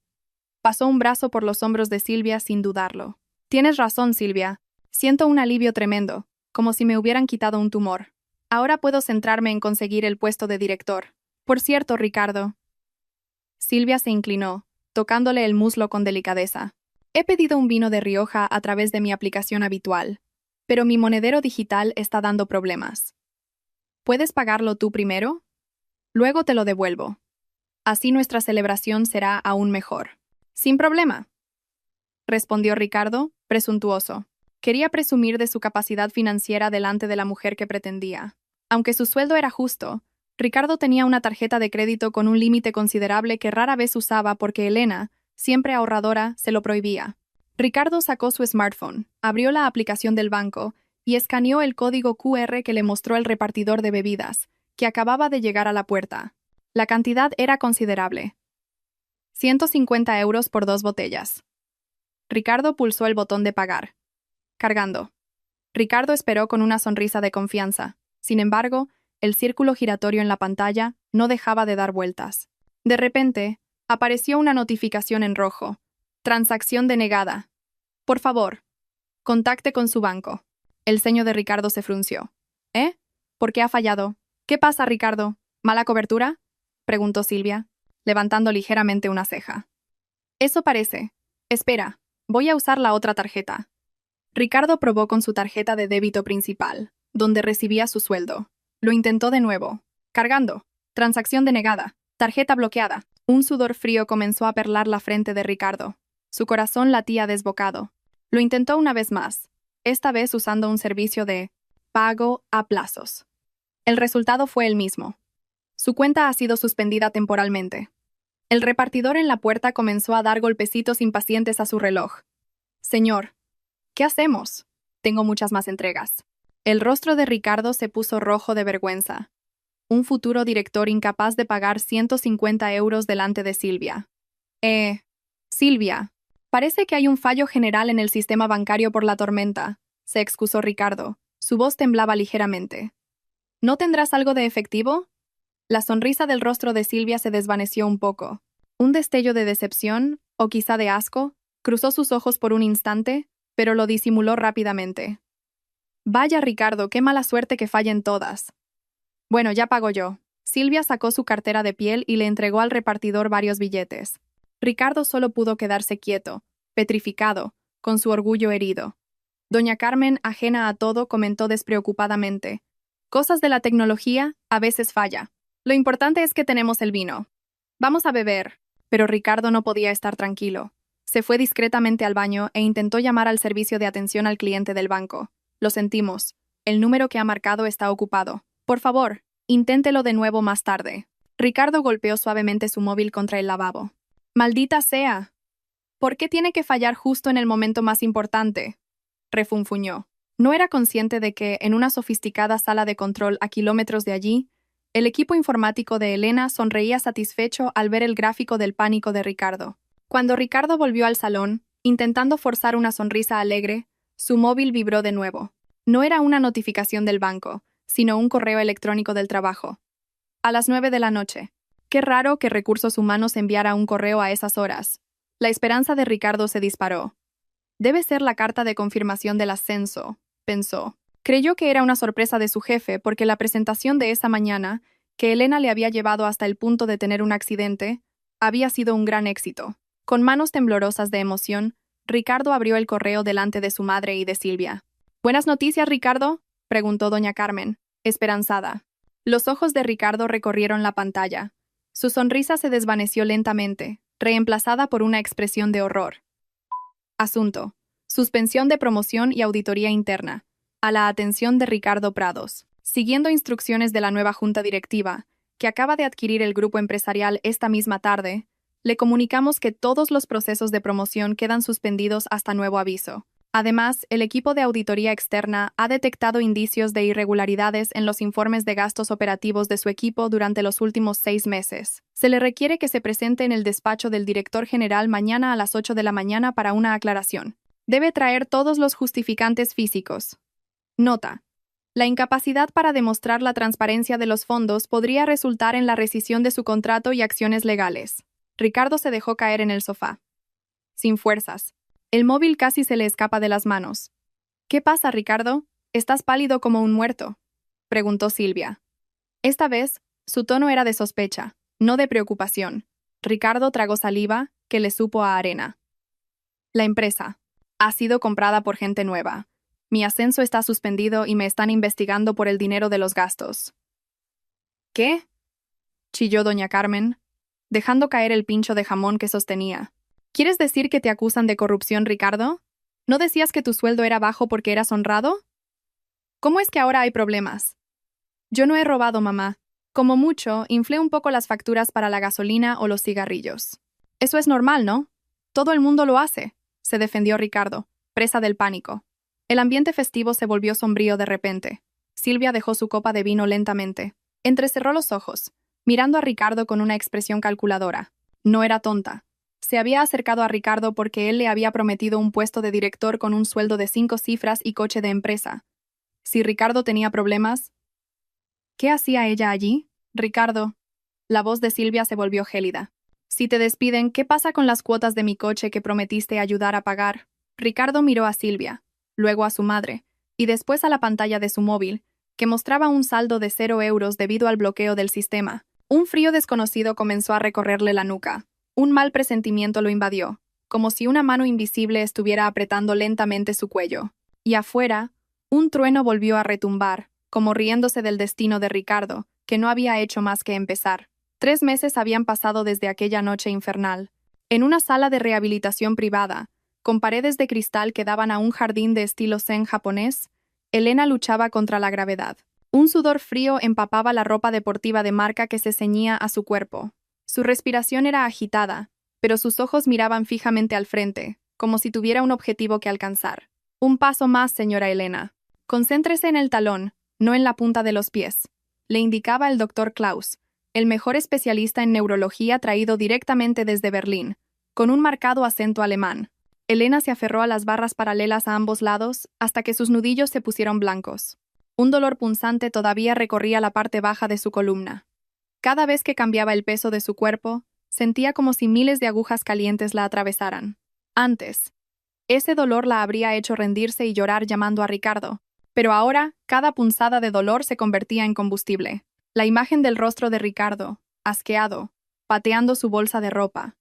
Pasó un brazo por los hombros de Silvia sin dudarlo. «Tienes razón, Silvia. Siento un alivio tremendo, como si me hubieran quitado un tumor. Ahora puedo centrarme en conseguir el puesto de director. Por cierto, Ricardo». Silvia se inclinó, tocándole el muslo con delicadeza. «He pedido un vino de Rioja a través de mi aplicación habitual, pero mi monedero digital está dando problemas. ¿Puedes pagarlo tú primero?» Luego te lo devuelvo. Así nuestra celebración será aún mejor. Sin problema, respondió Ricardo, presuntuoso. Quería presumir de su capacidad financiera delante de la mujer que pretendía. Aunque su sueldo era justo, Ricardo tenía una tarjeta de crédito con un límite considerable que rara vez usaba porque Elena, siempre ahorradora, se lo prohibía. Ricardo sacó su smartphone, abrió la aplicación del banco y escaneó el código QR que le mostró el repartidor de bebidas, que acababa de llegar a la puerta. La cantidad era considerable. 150 euros por 2 botellas. Ricardo pulsó el botón de pagar. Cargando. Ricardo esperó con una sonrisa de confianza. Sin embargo, el círculo giratorio en la pantalla no dejaba de dar vueltas. De repente, apareció una notificación en rojo. Transacción denegada. Por favor, contacte con su banco. El ceño de Ricardo se frunció. ¿Eh? ¿Por qué ha fallado? ¿Qué pasa, Ricardo? ¿Mala cobertura?, preguntó Silvia, levantando ligeramente una ceja. Eso parece. Espera, voy a usar la otra tarjeta. Ricardo probó con su tarjeta de débito principal, donde recibía su sueldo. Lo intentó de nuevo. Cargando. Transacción denegada. Tarjeta bloqueada. Un sudor frío comenzó a perlar la frente de Ricardo. Su corazón latía desbocado. Lo intentó una vez más, esta vez usando un servicio de pago a plazos. El resultado fue el mismo. Su cuenta ha sido suspendida temporalmente. El repartidor en la puerta comenzó a dar golpecitos impacientes a su reloj. Señor, ¿qué hacemos? Tengo muchas más entregas. El rostro de Ricardo se puso rojo de vergüenza. Un futuro director incapaz de pagar 150 euros delante de Silvia. Silvia, parece que hay un fallo general en el sistema bancario por la tormenta, se excusó Ricardo. Su voz temblaba ligeramente. ¿No tendrás algo de efectivo? La sonrisa del rostro de Silvia se desvaneció un poco. Un destello de decepción, o quizá de asco, cruzó sus ojos por un instante, pero lo disimuló rápidamente. Vaya, Ricardo, qué mala suerte que fallen todas. Bueno, ya pago yo. Silvia sacó su cartera de piel y le entregó al repartidor varios billetes. Ricardo solo pudo quedarse quieto, petrificado, con su orgullo herido. Doña Carmen, ajena a todo, comentó despreocupadamente. Cosas de la tecnología, a veces falla. Lo importante es que tenemos el vino. Vamos a beber. Pero Ricardo no podía estar tranquilo. Se fue discretamente al baño e intentó llamar al servicio de atención al cliente del banco. Lo sentimos. El número que ha marcado está ocupado. Por favor, inténtelo de nuevo más tarde. Ricardo golpeó suavemente su móvil contra el lavabo. ¡Maldita sea! ¿Por qué tiene que fallar justo en el momento más importante?, refunfuñó. No era consciente de que, en una sofisticada sala de control a kilómetros de allí, el equipo informático de Elena sonreía satisfecho al ver el gráfico del pánico de Ricardo. Cuando Ricardo volvió al salón, intentando forzar una sonrisa alegre, su móvil vibró de nuevo. No era una notificación del banco, sino un correo electrónico del trabajo. A las 9 de la noche. Qué raro que Recursos Humanos enviara un correo a esas horas. La esperanza de Ricardo se disparó. Debe ser la carta de confirmación del ascenso, pensó. Creyó que era una sorpresa de su jefe porque la presentación de esa mañana, que Elena le había llevado hasta el punto de tener un accidente, había sido un gran éxito. Con manos temblorosas de emoción, Ricardo abrió el correo delante de su madre y de Silvia. «¿Buenas noticias, Ricardo?», preguntó doña Carmen, esperanzada. Los ojos de Ricardo recorrieron la pantalla. Su sonrisa se desvaneció lentamente, reemplazada por una expresión de horror. Asunto: suspensión de promoción y auditoría interna. A la atención de Ricardo Prados. Siguiendo instrucciones de la nueva junta directiva, que acaba de adquirir el grupo empresarial esta misma tarde, le comunicamos que todos los procesos de promoción quedan suspendidos hasta nuevo aviso. Además, el equipo de auditoría externa ha detectado indicios de irregularidades en los informes de gastos operativos de su equipo durante los últimos 6 meses. Se le requiere que se presente en el despacho del director general mañana a las 8 de la mañana para una aclaración. Debe traer todos los justificantes físicos. Nota: la incapacidad para demostrar la transparencia de los fondos podría resultar en la rescisión de su contrato y acciones legales. Ricardo se dejó caer en el sofá. Sin fuerzas. El móvil casi se le escapa de las manos. «¿Qué pasa, Ricardo? Estás pálido como un muerto», preguntó Silvia. Esta vez, su tono era de sospecha, no de preocupación. Ricardo tragó saliva, que le supo a arena. «La empresa ha sido comprada por gente nueva. Mi ascenso está suspendido y me están investigando por el dinero de los gastos». «¿Qué?», chilló doña Carmen, dejando caer el pincho de jamón que sostenía. ¿Quieres decir que te acusan de corrupción, Ricardo? ¿No decías que tu sueldo era bajo porque eras honrado? ¿Cómo es que ahora hay problemas? Yo no he robado, mamá. Como mucho, inflé un poco las facturas para la gasolina o los cigarrillos. Eso es normal, ¿no? Todo el mundo lo hace, se defendió Ricardo, presa del pánico. El ambiente festivo se volvió sombrío de repente. Silvia dejó su copa de vino lentamente. Entrecerró los ojos, mirando a Ricardo con una expresión calculadora. No era tonta. Se había acercado a Ricardo porque él le había prometido un puesto de director con un sueldo de 5 cifras y coche de empresa. Si Ricardo tenía problemas, ¿qué hacía ella allí? Ricardo. La voz de Silvia se volvió gélida. Si te despiden, ¿qué pasa con las cuotas de mi coche que prometiste ayudar a pagar? Ricardo miró a Silvia, luego a su madre, y después a la pantalla de su móvil, que mostraba un saldo de 0 euros debido al bloqueo del sistema. Un frío desconocido comenzó a recorrerle la nuca. Un mal presentimiento lo invadió, como si una mano invisible estuviera apretando lentamente su cuello. Y afuera, un trueno volvió a retumbar, como riéndose del destino de Ricardo, que no había hecho más que empezar. 3 meses habían pasado desde aquella noche infernal. En una sala de rehabilitación privada, con paredes de cristal que daban a un jardín de estilo zen japonés, Elena luchaba contra la gravedad. Un sudor frío empapaba la ropa deportiva de marca que se ceñía a su cuerpo. Su respiración era agitada, pero sus ojos miraban fijamente al frente, como si tuviera un objetivo que alcanzar. Un paso más, señora Elena. Concéntrese en el talón, no en la punta de los pies, le indicaba el doctor Klaus, el mejor especialista en neurología traído directamente desde Berlín, con un marcado acento alemán. Elena se aferró a las barras paralelas a ambos lados hasta que sus nudillos se pusieron blancos. Un dolor punzante todavía recorría la parte baja de su columna. Cada vez que cambiaba el peso de su cuerpo, sentía como si miles de agujas calientes la atravesaran. Antes, ese dolor la habría hecho rendirse y llorar llamando a Ricardo, pero ahora cada punzada de dolor se convertía en combustible. La imagen del rostro de Ricardo, asqueado, pateando su bolsa de ropa,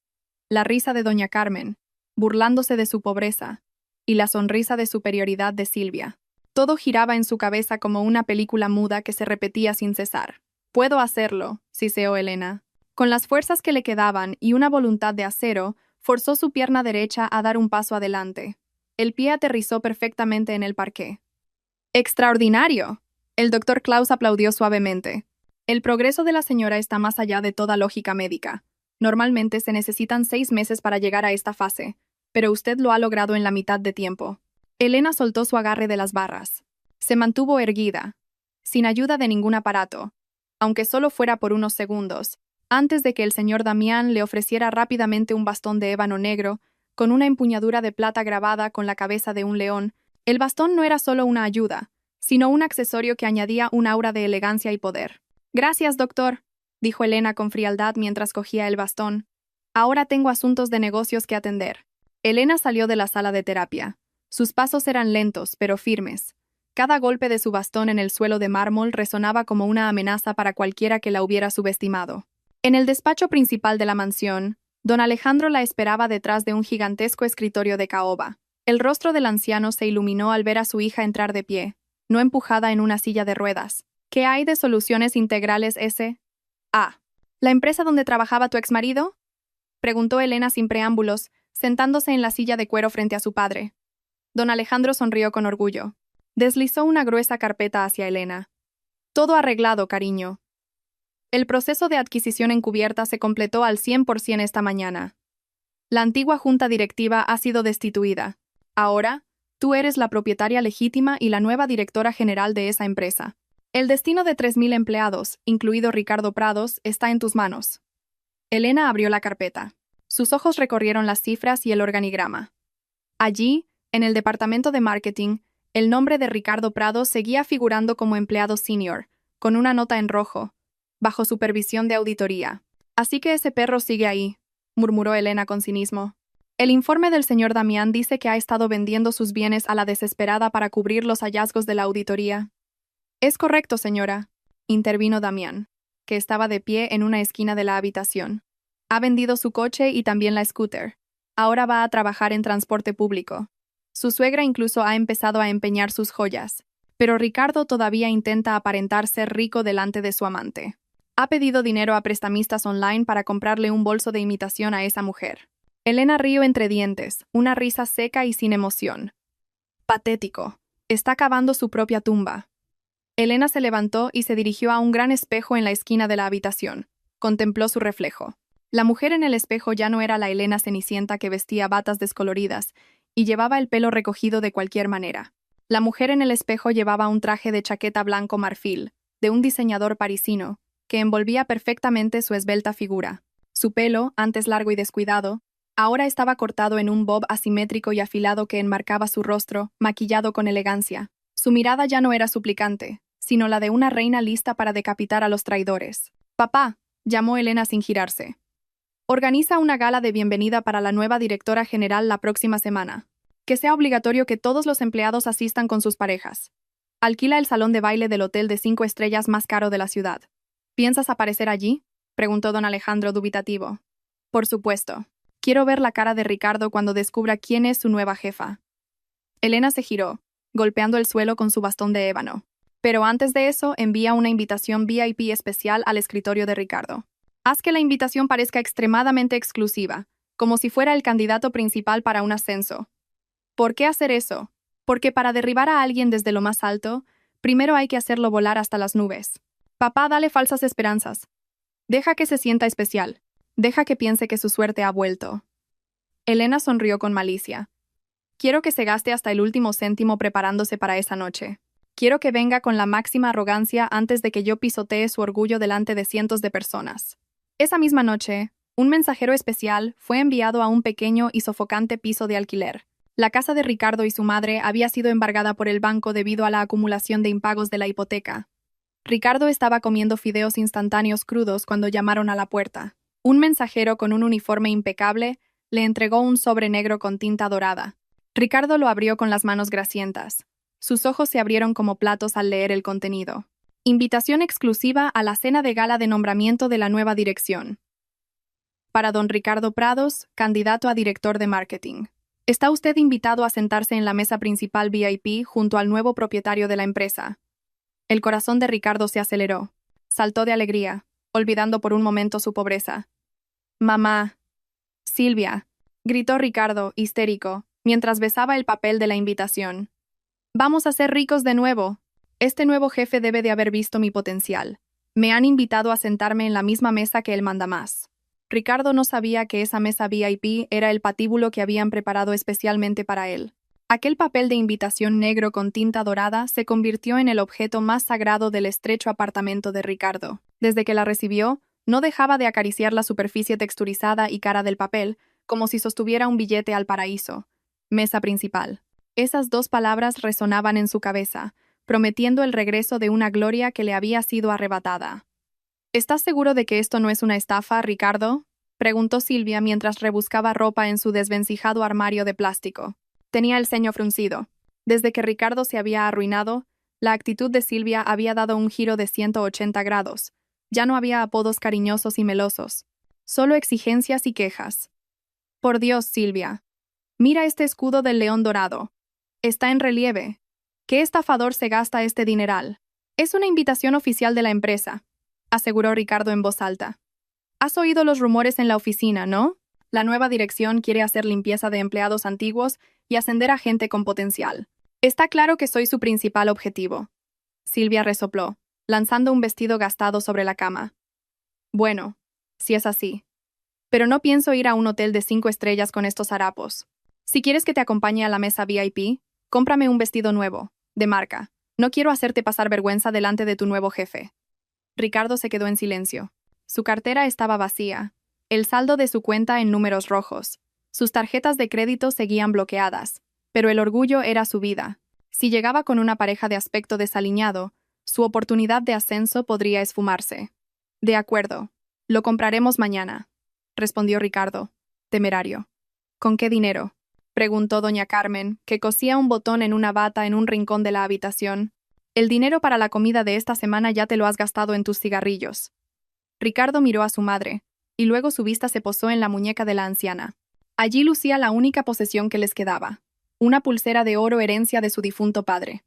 la risa de doña Carmen, burlándose de su pobreza, y la sonrisa de superioridad de Silvia. Todo giraba en su cabeza como una película muda que se repetía sin cesar. «Puedo hacerlo», siseó Elena. Con las fuerzas que le quedaban y una voluntad de acero, forzó su pierna derecha a dar un paso adelante. El pie aterrizó perfectamente en el parqué. ¡Extraordinario!, el doctor Klaus aplaudió suavemente. El progreso de la señora está más allá de toda lógica médica. Normalmente se necesitan 6 meses para llegar a esta fase, pero usted lo ha logrado en la mitad de tiempo. Elena soltó su agarre de las barras. Se mantuvo erguida, sin ayuda de ningún aparato, aunque solo fuera por unos segundos, antes de que el señor Damián le ofreciera rápidamente un bastón de ébano negro, con una empuñadura de plata grabada con la cabeza de un león. El bastón no era solo una ayuda, sino un accesorio que añadía un aura de elegancia y poder. «Gracias, doctor», dijo Elena con frialdad mientras cogía el bastón. «Ahora tengo asuntos de negocios que atender». Elena salió de la sala de terapia. Sus pasos eran lentos, pero firmes. Cada golpe de su bastón en el suelo de mármol resonaba como una amenaza para cualquiera que la hubiera subestimado. En el despacho principal de la mansión, don Alejandro la esperaba detrás de un gigantesco escritorio de caoba. El rostro del anciano se iluminó al ver a su hija entrar de pie, no empujada en una silla de ruedas. «¿Qué hay de Soluciones Integrales S.A.? ¿La empresa donde trabajaba tu exmarido?», preguntó Elena sin preámbulos, sentándose en la silla de cuero frente a su padre. Don Alejandro sonrió con orgullo. Deslizó una gruesa carpeta hacia Elena. «Todo arreglado, cariño. El proceso de adquisición encubierta se completó al 100% esta mañana. La antigua junta directiva ha sido destituida. Ahora, tú eres la propietaria legítima y la nueva directora general de esa empresa. El destino de 3.000 empleados, incluido Ricardo Prados, está en tus manos». Elena abrió la carpeta. Sus ojos recorrieron las cifras y el organigrama. Allí, en el departamento de marketing, el nombre de Ricardo Prados seguía figurando como empleado senior, con una nota en rojo, bajo supervisión de auditoría. «Así que ese perro sigue ahí», murmuró Elena con cinismo. «El informe del señor Damián dice que ha estado vendiendo sus bienes a la desesperada para cubrir los hallazgos de la auditoría». «Es correcto, señora», intervino Damián, que estaba de pie en una esquina de la habitación. «Ha vendido su coche y también la scooter. Ahora va a trabajar en transporte público. Su suegra incluso ha empezado a empeñar sus joyas, pero Ricardo todavía intenta aparentar ser rico delante de su amante». Ha pedido dinero a prestamistas online para comprarle un bolso de imitación a esa mujer. Elena rió entre dientes, una risa seca y sin emoción. Patético. Está cavando su propia tumba. Elena se levantó y se dirigió a un gran espejo en la esquina de la habitación. Contempló su reflejo. La mujer en el espejo ya no era la Elena cenicienta que vestía batas descoloridas y llevaba el pelo recogido de cualquier manera. La mujer en el espejo llevaba un traje de chaqueta blanco marfil, de un diseñador parisino, que envolvía perfectamente su esbelta figura. Su pelo, antes largo y descuidado, ahora estaba cortado en un bob asimétrico y afilado que enmarcaba su rostro, maquillado con elegancia. Su mirada ya no era suplicante, sino la de una reina lista para decapitar a los traidores. «Papá», llamó Elena sin girarse. «Organiza una gala de bienvenida para la nueva directora general la próxima semana. Que sea obligatorio que todos los empleados asistan con sus parejas. Alquila el salón de baile del hotel de 5 estrellas más caro de la ciudad. ¿Piensas aparecer allí?», preguntó don Alejandro dubitativo. «Por supuesto. Quiero ver la cara de Ricardo cuando descubra quién es su nueva jefa». Elena se giró, golpeando el suelo con su bastón de ébano. «Pero antes de eso, envía una invitación VIP especial al escritorio de Ricardo. Haz que la invitación parezca extremadamente exclusiva, como si fuera el candidato principal para un ascenso». «¿Por qué hacer eso?». «Porque para derribar a alguien desde lo más alto, primero hay que hacerlo volar hasta las nubes. Papá, dale falsas esperanzas. Deja que se sienta especial. Deja que piense que su suerte ha vuelto». Elena sonrió con malicia. «Quiero que se gaste hasta el último céntimo preparándose para esa noche. Quiero que venga con la máxima arrogancia antes de que yo pisotee su orgullo delante de cientos de personas». Esa misma noche, un mensajero especial fue enviado a un pequeño y sofocante piso de alquiler. La casa de Ricardo y su madre había sido embargada por el banco debido a la acumulación de impagos de la hipoteca. Ricardo estaba comiendo fideos instantáneos crudos cuando llamaron a la puerta. Un mensajero con un uniforme impecable le entregó un sobre negro con tinta dorada. Ricardo lo abrió con las manos grasientas. Sus ojos se abrieron como platos al leer el contenido. Invitación exclusiva a la cena de gala de nombramiento de la nueva dirección. Para don Ricardo Prados, candidato a director de marketing. Está usted invitado a sentarse en la mesa principal VIP junto al nuevo propietario de la empresa. El corazón de Ricardo se aceleró. Saltó de alegría, olvidando por un momento su pobreza. «Mamá. Silvia», gritó Ricardo, histérico, mientras besaba el papel de la invitación. «Vamos a ser ricos de nuevo. Este nuevo jefe debe de haber visto mi potencial. Me han invitado a sentarme en la misma mesa que el mandamás». Ricardo no sabía que esa mesa VIP era el patíbulo que habían preparado especialmente para él. Aquel papel de invitación negro con tinta dorada se convirtió en el objeto más sagrado del estrecho apartamento de Ricardo. Desde que la recibió, no dejaba de acariciar la superficie texturizada y cara del papel, como si sostuviera un billete al paraíso. Mesa principal. Esas dos palabras resonaban en su cabeza, prometiendo el regreso de una gloria que le había sido arrebatada. «¿Estás seguro de que esto no es una estafa, Ricardo?», preguntó Silvia mientras rebuscaba ropa en su desvencijado armario de plástico. Tenía el ceño fruncido. Desde que Ricardo se había arruinado, la actitud de Silvia había dado un giro de 180 grados. Ya no había apodos cariñosos y melosos, solo exigencias y quejas. «Por Dios, Silvia. Mira este escudo del león dorado. Está en relieve. ¿Qué estafador se gasta este dineral? Es una invitación oficial de la empresa», aseguró Ricardo en voz alta. «Has oído los rumores en la oficina, ¿no? La nueva dirección quiere hacer limpieza de empleados antiguos y ascender a gente con potencial. Está claro que soy su principal objetivo». Silvia resopló, lanzando un vestido gastado sobre la cama. «Bueno, si es así. Pero no pienso ir a un hotel de 5 estrellas con estos harapos. Si quieres que te acompañe a la mesa VIP, cómprame un vestido nuevo, de marca. No quiero hacerte pasar vergüenza delante de tu nuevo jefe». Ricardo se quedó en silencio. Su cartera estaba vacía, el saldo de su cuenta en números rojos. Sus tarjetas de crédito seguían bloqueadas, pero el orgullo era su vida. Si llegaba con una pareja de aspecto desaliñado, su oportunidad de ascenso podría esfumarse. «De acuerdo. Lo compraremos mañana», respondió Ricardo, temerario. «¿Con qué dinero?», preguntó doña Carmen, que cosía un botón en una bata en un rincón de la habitación. «El dinero para la comida de esta semana ya te lo has gastado en tus cigarrillos». Ricardo miró a su madre, y luego su vista se posó en la muñeca de la anciana. Allí lucía la única posesión que les quedaba, una pulsera de oro herencia de su difunto padre.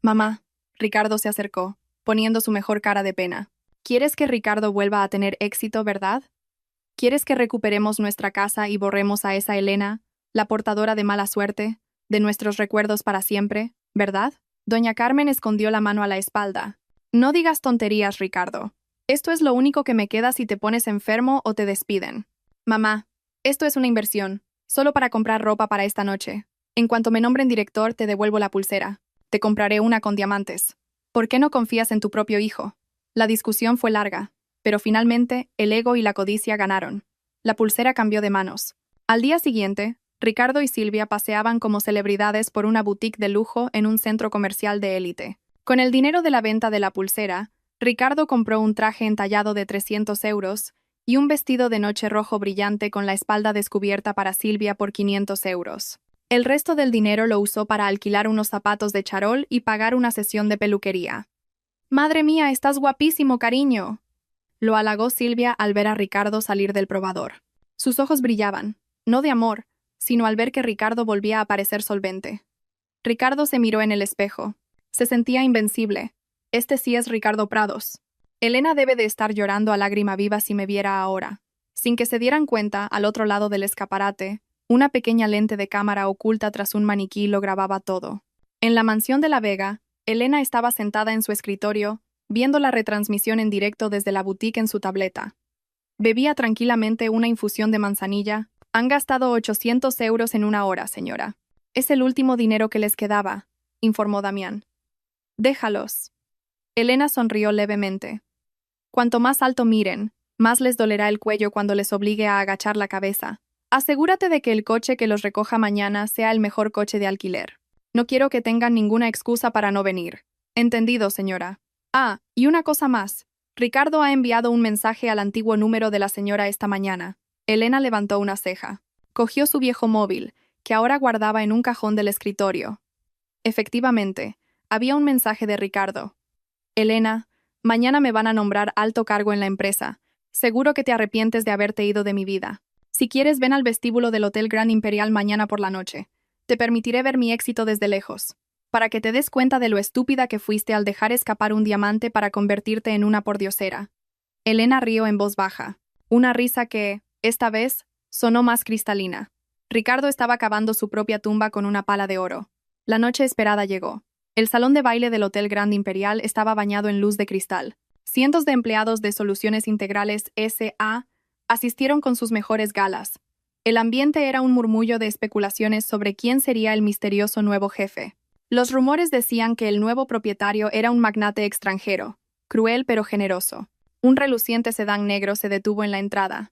«Mamá», Ricardo se acercó, poniendo su mejor cara de pena. ¿Quieres que Ricardo vuelva a tener éxito, verdad? ¿Quieres que recuperemos nuestra casa y borremos a esa Elena, la portadora de mala suerte, de nuestros recuerdos para siempre, verdad? Doña Carmen escondió la mano a la espalda. No digas tonterías, Ricardo. Esto es lo único que me queda si te pones enfermo o te despiden. Mamá, esto es una inversión, solo para comprar ropa para esta noche. En cuanto me nombren director, te devuelvo la pulsera. Te compraré una con diamantes. ¿Por qué no confías en tu propio hijo? La discusión fue larga, pero finalmente el ego y la codicia ganaron. La pulsera cambió de manos. Al día siguiente, Ricardo y Silvia paseaban como celebridades por una boutique de lujo en un centro comercial de élite. Con el dinero de la venta de la pulsera, Ricardo compró un traje entallado de 300 euros y un vestido de noche rojo brillante con la espalda descubierta para Silvia por 500 euros. El resto del dinero lo usó para alquilar unos zapatos de charol y pagar una sesión de peluquería. «Madre mía, estás guapísimo, cariño», lo halagó Silvia al ver a Ricardo salir del probador. Sus ojos brillaban, no de amor, sino al ver que Ricardo volvía a parecer solvente. Ricardo se miró en el espejo. Se sentía invencible. Este sí es Ricardo Prados. Elena debe de estar llorando a lágrima viva si me viera ahora. Sin que se dieran cuenta, al otro lado del escaparate, una pequeña lente de cámara oculta tras un maniquí lo grababa todo. En la mansión de La Vega, Elena estaba sentada en su escritorio, viendo la retransmisión en directo desde la boutique en su tableta. Bebía tranquilamente una infusión de manzanilla. «Han gastado 800 euros en una hora, señora. Es el último dinero que les quedaba», informó Damián. «Déjalos». Elena sonrió levemente. «Cuanto más alto miren, más les dolerá el cuello cuando les obligue a agachar la cabeza. Asegúrate de que el coche que los recoja mañana sea el mejor coche de alquiler. No quiero que tengan ninguna excusa para no venir». «Entendido, señora». «Ah, y una cosa más. Ricardo ha enviado un mensaje al antiguo número de la señora esta mañana». Elena levantó una ceja. Cogió su viejo móvil, que ahora guardaba en un cajón del escritorio. Efectivamente, había un mensaje de Ricardo. «Elena, mañana me van a nombrar alto cargo en la empresa. Seguro que te arrepientes de haberte ido de mi vida. Si quieres, ven al vestíbulo del Hotel Grand Imperial mañana por la noche. Te permitiré ver mi éxito desde lejos, para que te des cuenta de lo estúpida que fuiste al dejar escapar un diamante para convertirte en una pordiosera». Elena rió en voz baja, una risa que, esta vez, sonó más cristalina. Ricardo estaba cavando su propia tumba con una pala de oro. La noche esperada llegó. El salón de baile del Hotel Grand Imperial estaba bañado en luz de cristal. Cientos de empleados de Soluciones Integrales S.A. asistieron con sus mejores galas. El ambiente era un murmullo de especulaciones sobre quién sería el misterioso nuevo jefe. Los rumores decían que el nuevo propietario era un magnate extranjero, cruel pero generoso. Un reluciente sedán negro se detuvo en la entrada.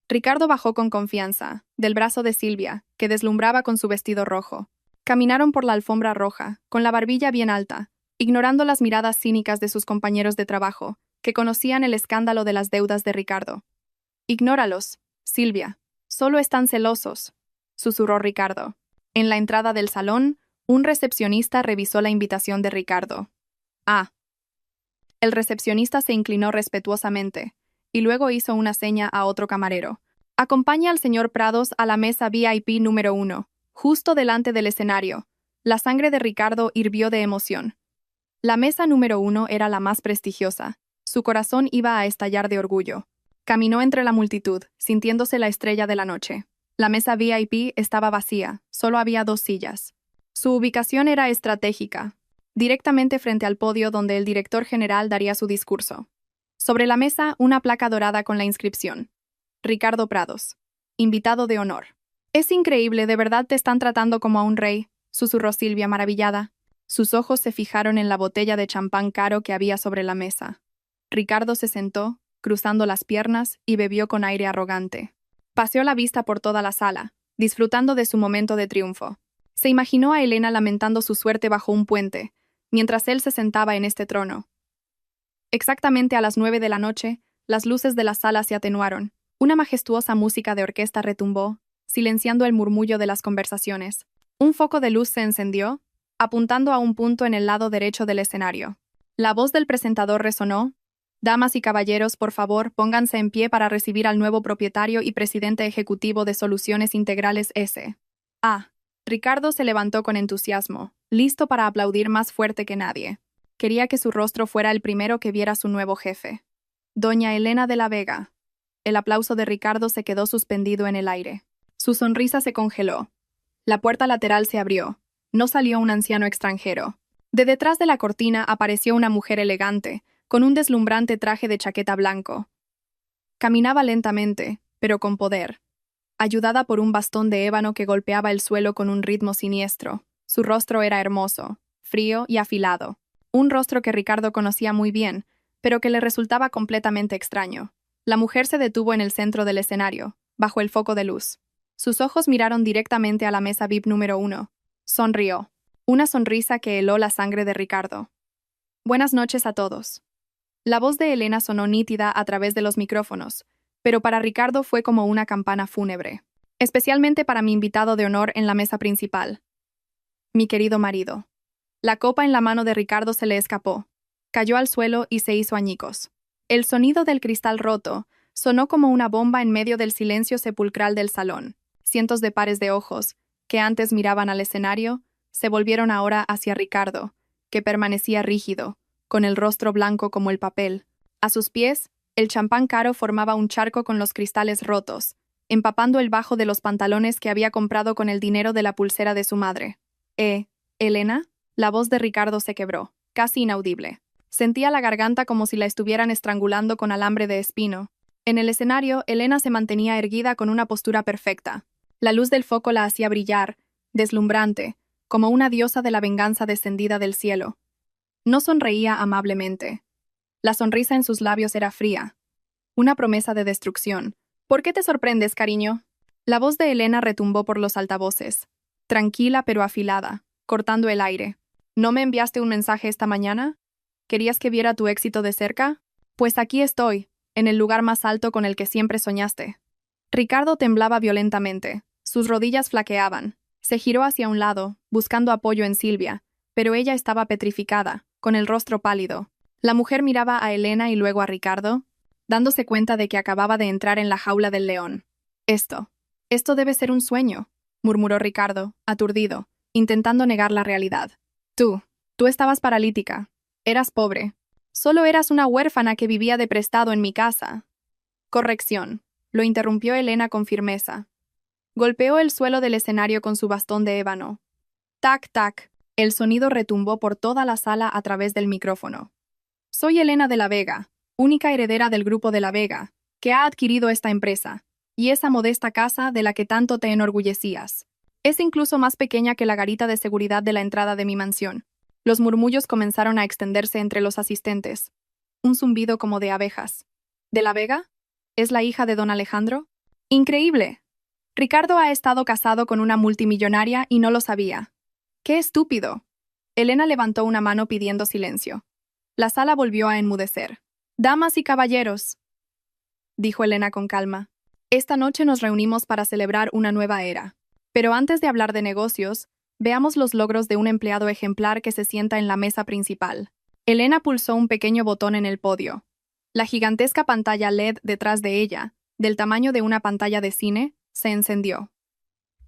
Ricardo bajó con confianza, del brazo de Silvia, que deslumbraba con su vestido rojo. Caminaron por la alfombra roja, con la barbilla bien alta, ignorando las miradas cínicas de sus compañeros de trabajo, que conocían el escándalo de las deudas de Ricardo. «Ignóralos, Silvia. Solo están celosos», susurró Ricardo. En la entrada del salón, un recepcionista revisó la invitación de Ricardo. «Ah». El recepcionista se inclinó respetuosamente, y luego hizo una seña a otro camarero. «Acompaña al señor Prados a la mesa VIP número 1, justo delante del escenario». La sangre de Ricardo hirvió de emoción. La mesa número 1 era la más prestigiosa. Su corazón iba a estallar de orgullo. Caminó entre la multitud, sintiéndose la estrella de la noche. La mesa VIP estaba vacía, solo había 2 sillas. Su ubicación era estratégica, directamente frente al podio donde el director general daría su discurso. Sobre la mesa, una placa dorada con la inscripción: Ricardo Prados, invitado de honor. «Es increíble, de verdad te están tratando como a un rey», susurró Silvia maravillada. Sus ojos se fijaron en la botella de champán caro que había sobre la mesa. Ricardo se sentó, cruzando las piernas, y bebió con aire arrogante. Paseó la vista por toda la sala, disfrutando de su momento de triunfo. Se imaginó a Elena lamentando su suerte bajo un puente, mientras él se sentaba en este trono. Exactamente a las 9 de la noche, las luces de la sala se atenuaron. Una majestuosa música de orquesta retumbó, silenciando el murmullo de las conversaciones. Un foco de luz se encendió, apuntando a un punto en el lado derecho del escenario. La voz del presentador resonó: «Damas y caballeros, por favor, pónganse en pie para recibir al nuevo propietario y presidente ejecutivo de Soluciones Integrales S.A». Ricardo se levantó con entusiasmo, listo para aplaudir más fuerte que nadie. Quería que su rostro fuera el primero que viera su nuevo jefe. Doña Elena de la Vega. El aplauso de Ricardo se quedó suspendido en el aire. Su sonrisa se congeló. La puerta lateral se abrió. No salió un anciano extranjero. De detrás de la cortina apareció una mujer elegante, con un deslumbrante traje de chaqueta blanco. Caminaba lentamente, pero con poder, ayudada por un bastón de ébano que golpeaba el suelo con un ritmo siniestro. Su rostro era hermoso, frío y afilado. Un rostro que Ricardo conocía muy bien, pero que le resultaba completamente extraño. La mujer se detuvo en el centro del escenario, bajo el foco de luz. Sus ojos miraron directamente a la mesa VIP número 1. Sonrió. Una sonrisa que heló la sangre de Ricardo. Buenas noches a todos. La voz de Elena sonó nítida a través de los micrófonos, pero para Ricardo fue como una campana fúnebre. Especialmente para mi invitado de honor en la mesa principal. Mi querido marido. La copa en la mano de Ricardo se le escapó. Cayó al suelo y se hizo añicos. El sonido del cristal roto sonó como una bomba en medio del silencio sepulcral del salón. Cientos de pares de ojos, que antes miraban al escenario, se volvieron ahora hacia Ricardo, que permanecía rígido, con el rostro blanco como el papel. A sus pies, el champán caro formaba un charco con los cristales rotos, empapando el bajo de los pantalones que había comprado con el dinero de la pulsera de su madre. ¿Elena? La voz de Ricardo se quebró, casi inaudible. Sentía la garganta como si la estuvieran estrangulando con alambre de espino. En el escenario, Elena se mantenía erguida con una postura perfecta. La luz del foco la hacía brillar, deslumbrante, como una diosa de la venganza descendida del cielo. No sonreía amablemente. La sonrisa en sus labios era fría. Una promesa de destrucción. ¿Por qué te sorprendes, cariño? La voz de Elena retumbó por los altavoces. Tranquila pero afilada, cortando el aire. ¿No me enviaste un mensaje esta mañana? ¿Querías que viera tu éxito de cerca? Pues aquí estoy, en el lugar más alto con el que siempre soñaste. Ricardo temblaba violentamente. Sus rodillas flaqueaban. Se giró hacia un lado, buscando apoyo en Silvia, pero ella estaba petrificada, con el rostro pálido. La mujer miraba a Elena y luego a Ricardo, dándose cuenta de que acababa de entrar en la jaula del león. Esto debe ser un sueño, murmuró Ricardo, aturdido, intentando negar la realidad. Tú estabas paralítica. Eras pobre. Solo eras una huérfana que vivía de prestado en mi casa. Corrección, lo interrumpió Elena con firmeza. Golpeó el suelo del escenario con su bastón de ébano. Tac, tac. El sonido retumbó por toda la sala a través del micrófono. Soy Elena de la Vega, única heredera del grupo de la Vega, que ha adquirido esta empresa, y esa modesta casa de la que tanto te enorgullecías. Es incluso más pequeña que la garita de seguridad de la entrada de mi mansión. Los murmullos comenzaron a extenderse entre los asistentes. Un zumbido como de abejas. ¿De la Vega? ¿Es la hija de don Alejandro? ¡Increíble! Ricardo ha estado casado con una multimillonaria y no lo sabía. ¡Qué estúpido! Elena levantó una mano pidiendo silencio. La sala volvió a enmudecer. Damas y caballeros, dijo Elena con calma. Esta noche nos reunimos para celebrar una nueva era. Pero antes de hablar de negocios, veamos los logros de un empleado ejemplar que se sienta en la mesa principal. Elena pulsó un pequeño botón en el podio. La gigantesca pantalla LED detrás de ella, del tamaño de una pantalla de cine, se encendió.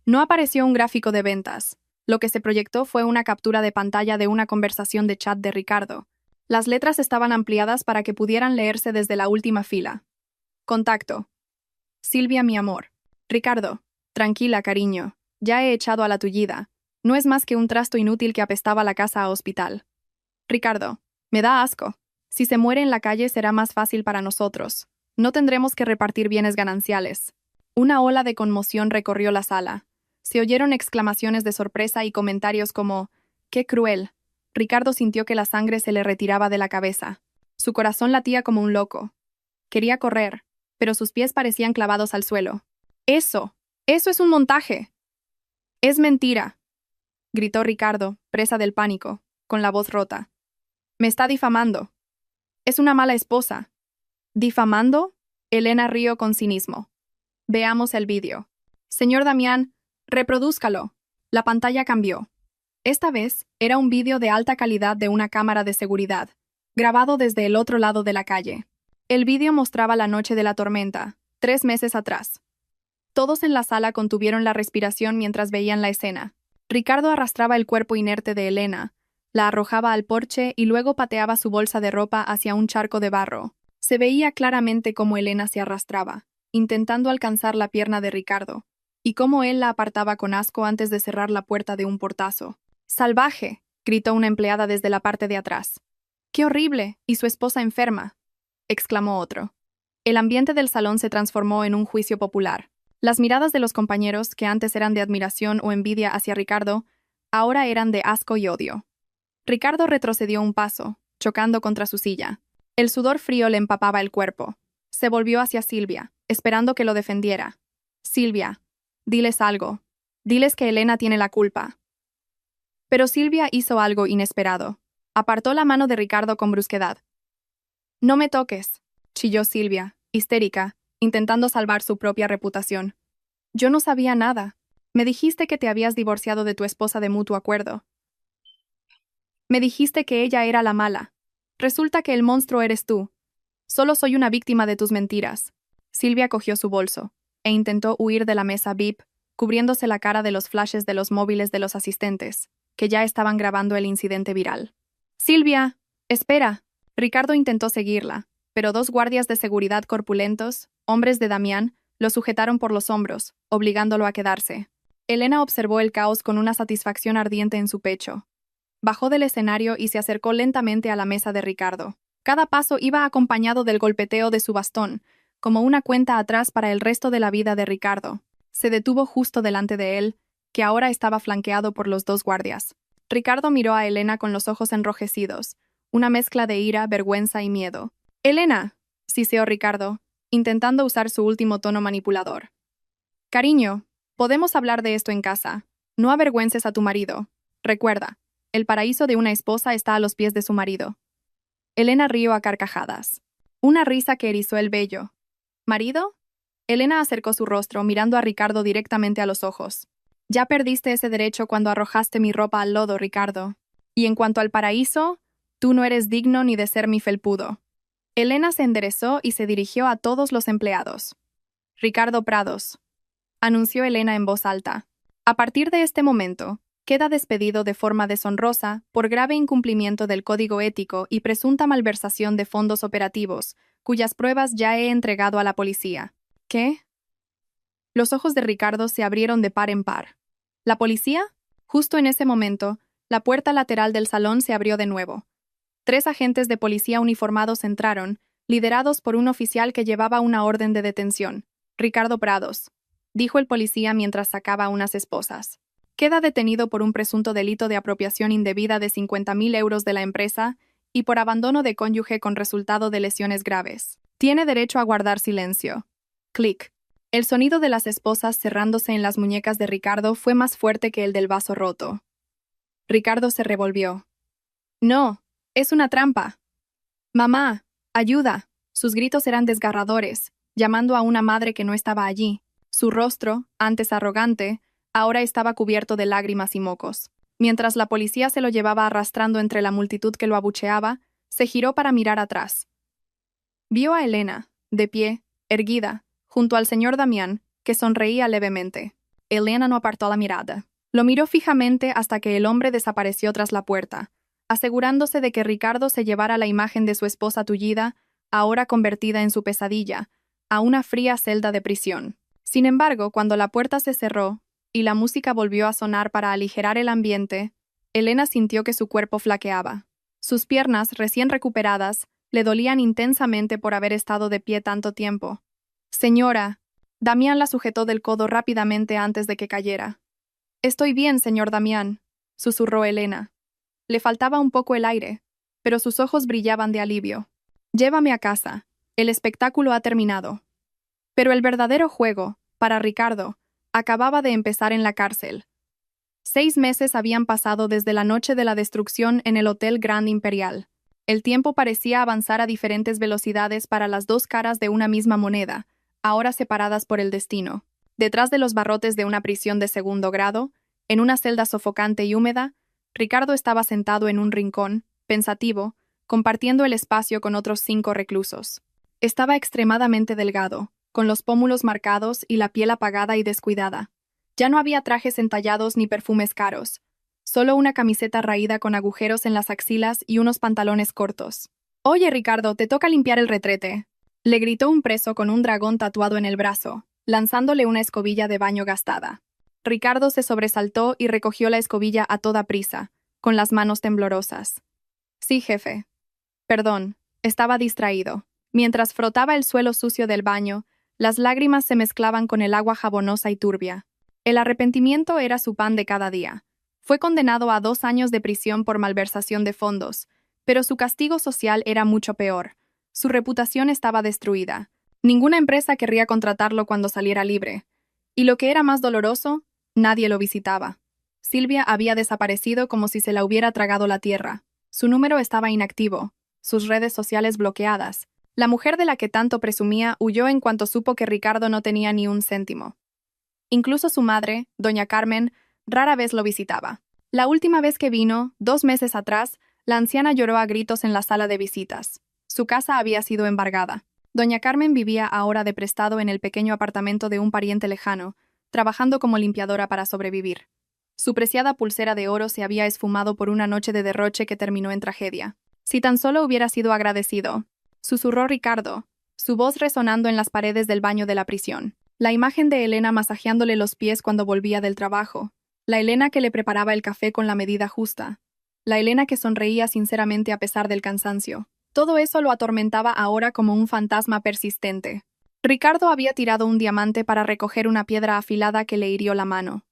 No apareció un gráfico de ventas. Lo que se proyectó fue una captura de pantalla de una conversación de chat de Ricardo. Las letras estaban ampliadas para que pudieran leerse desde la última fila. Contacto. Silvia, mi amor. Ricardo. Tranquila, cariño. Ya he echado a la tullida. No es más que un trasto inútil que apestaba la casa a hospital. Ricardo. Me da asco. Si se muere en la calle será más fácil para nosotros. No tendremos que repartir bienes gananciales. Una ola de conmoción recorrió la sala. Se oyeron exclamaciones de sorpresa y comentarios como «¡Qué cruel!». Ricardo sintió que la sangre se le retiraba de la cabeza. Su corazón latía como un loco. Quería correr, pero sus pies parecían clavados al suelo. ¡Eso es un montaje! «Es mentira», gritó Ricardo, presa del pánico, con la voz rota. «Me está difamando. Es una mala esposa». ¿Difamando? Elena rió con cinismo. Veamos el vídeo. Señor Damián, reprodúzcalo. La pantalla cambió. Esta vez, era un vídeo de alta calidad de una cámara de seguridad, grabado desde el otro lado de la calle. El vídeo mostraba la noche de la tormenta, 3 meses atrás. Todos en la sala contuvieron la respiración mientras veían la escena. Ricardo arrastraba el cuerpo inerte de Elena, la arrojaba al porche y luego pateaba su bolsa de ropa hacia un charco de barro. Se veía claramente cómo Elena se arrastraba, intentando alcanzar la pierna de Ricardo, y cómo él la apartaba con asco antes de cerrar la puerta de un portazo. ¡Salvaje!, gritó una empleada desde la parte de atrás. ¡Qué horrible! ¿Y su esposa enferma?, exclamó otro. El ambiente del salón se transformó en un juicio popular. Las miradas de los compañeros, que antes eran de admiración o envidia hacia Ricardo, ahora eran de asco y odio. Ricardo retrocedió un paso, chocando contra su silla. El sudor frío le empapaba el cuerpo. Se volvió hacia Silvia, esperando que lo defendiera. Silvia, diles algo. Diles que Elena tiene la culpa. Pero Silvia hizo algo inesperado. Apartó la mano de Ricardo con brusquedad. No me toques, chilló Silvia, histérica, intentando salvar su propia reputación. Yo no sabía nada. Me dijiste que te habías divorciado de tu esposa de mutuo acuerdo. Me dijiste que ella era la mala. Resulta que el monstruo eres tú. Solo soy una víctima de tus mentiras. Silvia cogió su bolso e intentó huir de la mesa VIP, cubriéndose la cara de los flashes de los móviles de los asistentes, que ya estaban grabando el incidente viral. Silvia, espera. Ricardo intentó seguirla, pero dos guardias de seguridad corpulentos, hombres de Damián, lo sujetaron por los hombros, obligándolo a quedarse. Elena observó el caos con una satisfacción ardiente en su pecho. Bajó del escenario y se acercó lentamente a la mesa de Ricardo. Cada paso iba acompañado del golpeteo de su bastón, como una cuenta atrás para el resto de la vida de Ricardo. Se detuvo justo delante de él, que ahora estaba flanqueado por los dos guardias. Ricardo miró a Elena con los ojos enrojecidos, una mezcla de ira, vergüenza y miedo. «Elena», siseó Ricardo, intentando usar su último tono manipulador. «Cariño, podemos hablar de esto en casa. No avergüences a tu marido. Recuerda, el paraíso de una esposa está a los pies de su marido». Elena rió a carcajadas. Una risa que erizó el vello. ¿Marido? Elena acercó su rostro, mirando a Ricardo directamente a los ojos. Ya perdiste ese derecho cuando arrojaste mi ropa al lodo, Ricardo. Y en cuanto al paraíso, tú no eres digno ni de ser mi felpudo. Elena se enderezó y se dirigió a todos los empleados. Ricardo Prados, anunció Elena en voz alta. A partir de este momento, queda despedido de forma deshonrosa por grave incumplimiento del código ético y presunta malversación de fondos operativos, cuyas pruebas ya he entregado a la policía. ¿Qué? Los ojos de Ricardo se abrieron de par en par. ¿La policía? Justo en ese momento, la puerta lateral del salón se abrió de nuevo. 3 agentes de policía uniformados entraron, liderados por un oficial que llevaba una orden de detención. Ricardo Prados, dijo el policía mientras sacaba unas esposas. Queda detenido por un presunto delito de apropiación indebida de 50.000 euros de la empresa y por abandono de cónyuge con resultado de lesiones graves. Tiene derecho a guardar silencio. Clic. El sonido de las esposas cerrándose en las muñecas de Ricardo fue más fuerte que el del vaso roto. Ricardo se revolvió. «No, es una trampa. Mamá, ayuda». Sus gritos eran desgarradores, llamando a una madre que no estaba allí. Su rostro, antes arrogante, ahora estaba cubierto de lágrimas y mocos. Mientras la policía se lo llevaba arrastrando entre la multitud que lo abucheaba, se giró para mirar atrás. Vio a Elena, de pie, erguida, junto al señor Damián, que sonreía levemente. Elena no apartó la mirada. Lo miró fijamente hasta que el hombre desapareció tras la puerta, asegurándose de que Ricardo se llevara la imagen de su esposa tullida, ahora convertida en su pesadilla, a una fría celda de prisión. Sin embargo, cuando la puerta se cerró y la música volvió a sonar para aligerar el ambiente, Elena sintió que su cuerpo flaqueaba. Sus piernas, recién recuperadas, le dolían intensamente por haber estado de pie tanto tiempo. «Señora», Damián la sujetó del codo rápidamente antes de que cayera. «Estoy bien, señor Damián», susurró Elena. Le faltaba un poco el aire, pero sus ojos brillaban de alivio. «Llévame a casa. El espectáculo ha terminado». Pero el verdadero juego, para Ricardo, acababa de empezar en la cárcel. 6 meses habían pasado desde la noche de la destrucción en el Hotel Grand Imperial. El tiempo parecía avanzar a diferentes velocidades para las dos caras de una misma moneda, ahora separadas por el destino. Detrás de los barrotes de una prisión de segundo grado, en una celda sofocante y húmeda, Ricardo estaba sentado en un rincón, pensativo, compartiendo el espacio con otros 5 reclusos. Estaba extremadamente delgado, con los pómulos marcados y la piel apagada y descuidada. Ya no había trajes entallados ni perfumes caros, solo una camiseta raída con agujeros en las axilas y unos pantalones cortos. Oye, Ricardo, te toca limpiar el retrete. Le gritó un preso con un dragón tatuado en el brazo, lanzándole una escobilla de baño gastada. Ricardo se sobresaltó y recogió la escobilla a toda prisa, con las manos temblorosas. Sí, jefe. Perdón, estaba distraído. Mientras frotaba el suelo sucio del baño, las lágrimas se mezclaban con el agua jabonosa y turbia. El arrepentimiento era su pan de cada día. Fue condenado a 2 años de prisión por malversación de fondos, pero su castigo social era mucho peor. Su reputación estaba destruida. Ninguna empresa querría contratarlo cuando saliera libre. Y lo que era más doloroso, nadie lo visitaba. Silvia había desaparecido como si se la hubiera tragado la tierra. Su número estaba inactivo, sus redes sociales bloqueadas. La mujer de la que tanto presumía huyó en cuanto supo que Ricardo no tenía ni un céntimo. Incluso su madre, doña Carmen, rara vez lo visitaba. La última vez que vino, 2 meses atrás, la anciana lloró a gritos en la sala de visitas. Su casa había sido embargada. Doña Carmen vivía ahora de prestado en el pequeño apartamento de un pariente lejano, trabajando como limpiadora para sobrevivir. Su preciada pulsera de oro se había esfumado por una noche de derroche que terminó en tragedia. Si tan solo hubiera sido agradecido, susurró Ricardo, su voz resonando en las paredes del baño de la prisión. La imagen de Elena masajeándole los pies cuando volvía del trabajo. La Elena que le preparaba el café con la medida justa. La Elena que sonreía sinceramente a pesar del cansancio. Todo eso lo atormentaba ahora como un fantasma persistente. Ricardo había tirado un diamante para recoger una piedra afilada que le hirió la mano.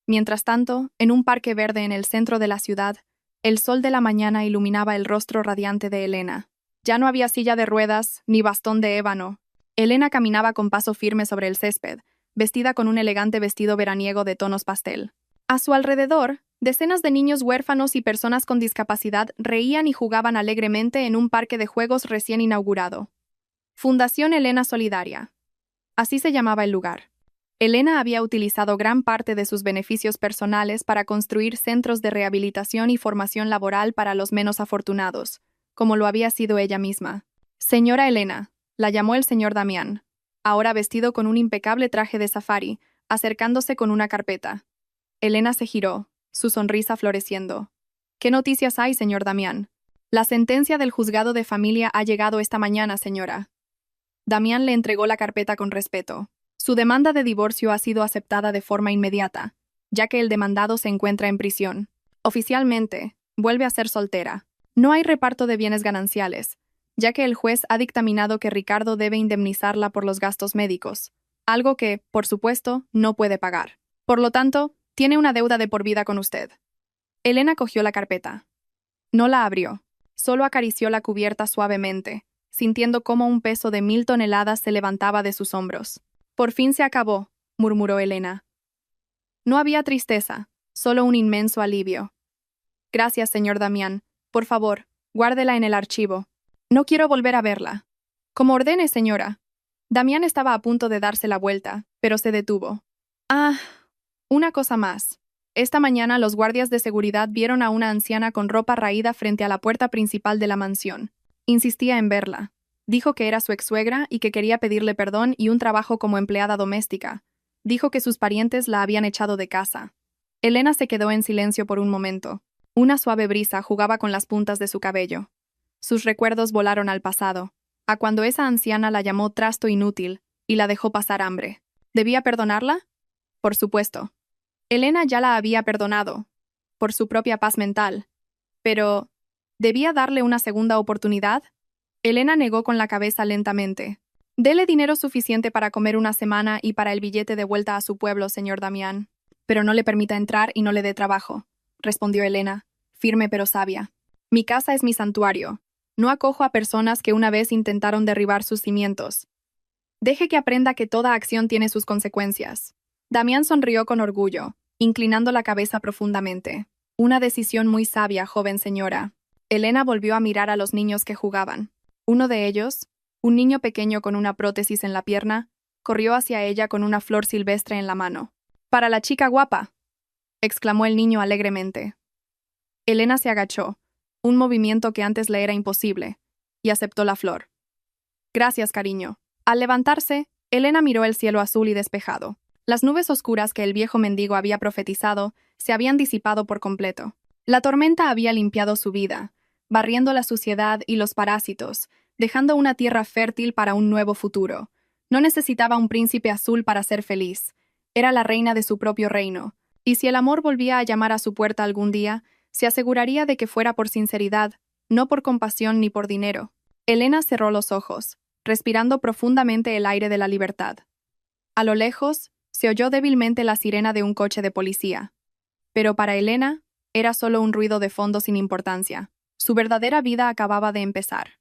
Mientras tanto, en un parque verde en el centro de la ciudad, el sol de la mañana iluminaba el rostro radiante de Elena. Ya no había silla de ruedas, ni bastón de ébano. Elena caminaba con paso firme sobre el césped, vestida con un elegante vestido veraniego de tonos pastel. A su alrededor, decenas de niños huérfanos y personas con discapacidad reían y jugaban alegremente en un parque de juegos recién inaugurado. Fundación Elena Solidaria. Así se llamaba el lugar. Elena había utilizado gran parte de sus beneficios personales para construir centros de rehabilitación y formación laboral para los menos afortunados, como lo había sido ella misma. Señora Elena, la llamó el señor Damián, ahora vestido con un impecable traje de safari, acercándose con una carpeta. Elena se giró, su sonrisa floreciendo. ¿Qué noticias hay, señor Damián? La sentencia del juzgado de familia ha llegado esta mañana, señora. Damián le entregó la carpeta con respeto. Su demanda de divorcio ha sido aceptada de forma inmediata, ya que el demandado se encuentra en prisión. Oficialmente, vuelve a ser soltera. No hay reparto de bienes gananciales, ya que el juez ha dictaminado que Ricardo debe indemnizarla por los gastos médicos, algo que, por supuesto, no puede pagar. Por lo tanto, tiene una deuda de por vida con usted. Elena cogió la carpeta. No la abrió, solo acarició la cubierta suavemente, sintiendo cómo un peso de 1000 toneladas se levantaba de sus hombros. Por fin se acabó, murmuró Elena. No había tristeza, solo un inmenso alivio. Gracias, señor Damián. Por favor, guárdela en el archivo. No quiero volver a verla. Como ordene, señora. Damián estaba a punto de darse la vuelta, pero se detuvo. Ah, una cosa más. Esta mañana los guardias de seguridad vieron a una anciana con ropa raída frente a la puerta principal de la mansión. Insistía en verla. Dijo que era su ex-suegra y que quería pedirle perdón y un trabajo como empleada doméstica. Dijo que sus parientes la habían echado de casa. Elena se quedó en silencio por un momento. Una suave brisa jugaba con las puntas de su cabello. Sus recuerdos volaron al pasado, a cuando esa anciana la llamó trasto inútil y la dejó pasar hambre. ¿Debía perdonarla? Por supuesto. Elena ya la había perdonado, por su propia paz mental. Pero, ¿debía darle una segunda oportunidad? Elena negó con la cabeza lentamente. Dele dinero suficiente para comer una semana y para el billete de vuelta a su pueblo, señor Damián. Pero no le permita entrar y no le dé trabajo, respondió Elena, firme pero sabia. Mi casa es mi santuario. No acojo a personas que una vez intentaron derribar sus cimientos. Deje que aprenda que toda acción tiene sus consecuencias. Damián sonrió con orgullo, inclinando la cabeza profundamente. Una decisión muy sabia, joven señora. Elena volvió a mirar a los niños que jugaban. Uno de ellos, un niño pequeño con una prótesis en la pierna, corrió hacia ella con una flor silvestre en la mano. «¡Para la chica guapa!», exclamó el niño alegremente. Elena se agachó, un movimiento que antes le era imposible, y aceptó la flor. «Gracias, cariño». Al levantarse, Elena miró el cielo azul y despejado. Las nubes oscuras que el viejo mendigo había profetizado se habían disipado por completo. La tormenta había limpiado su vida, barriendo la suciedad y los parásitos, dejando una tierra fértil para un nuevo futuro. No necesitaba un príncipe azul para ser feliz. Era la reina de su propio reino. Y si el amor volvía a llamar a su puerta algún día, se aseguraría de que fuera por sinceridad, no por compasión ni por dinero. Elena cerró los ojos, respirando profundamente el aire de la libertad. A lo lejos, se oyó débilmente la sirena de un coche de policía. Pero para Elena, era solo un ruido de fondo sin importancia. Su verdadera vida acababa de empezar.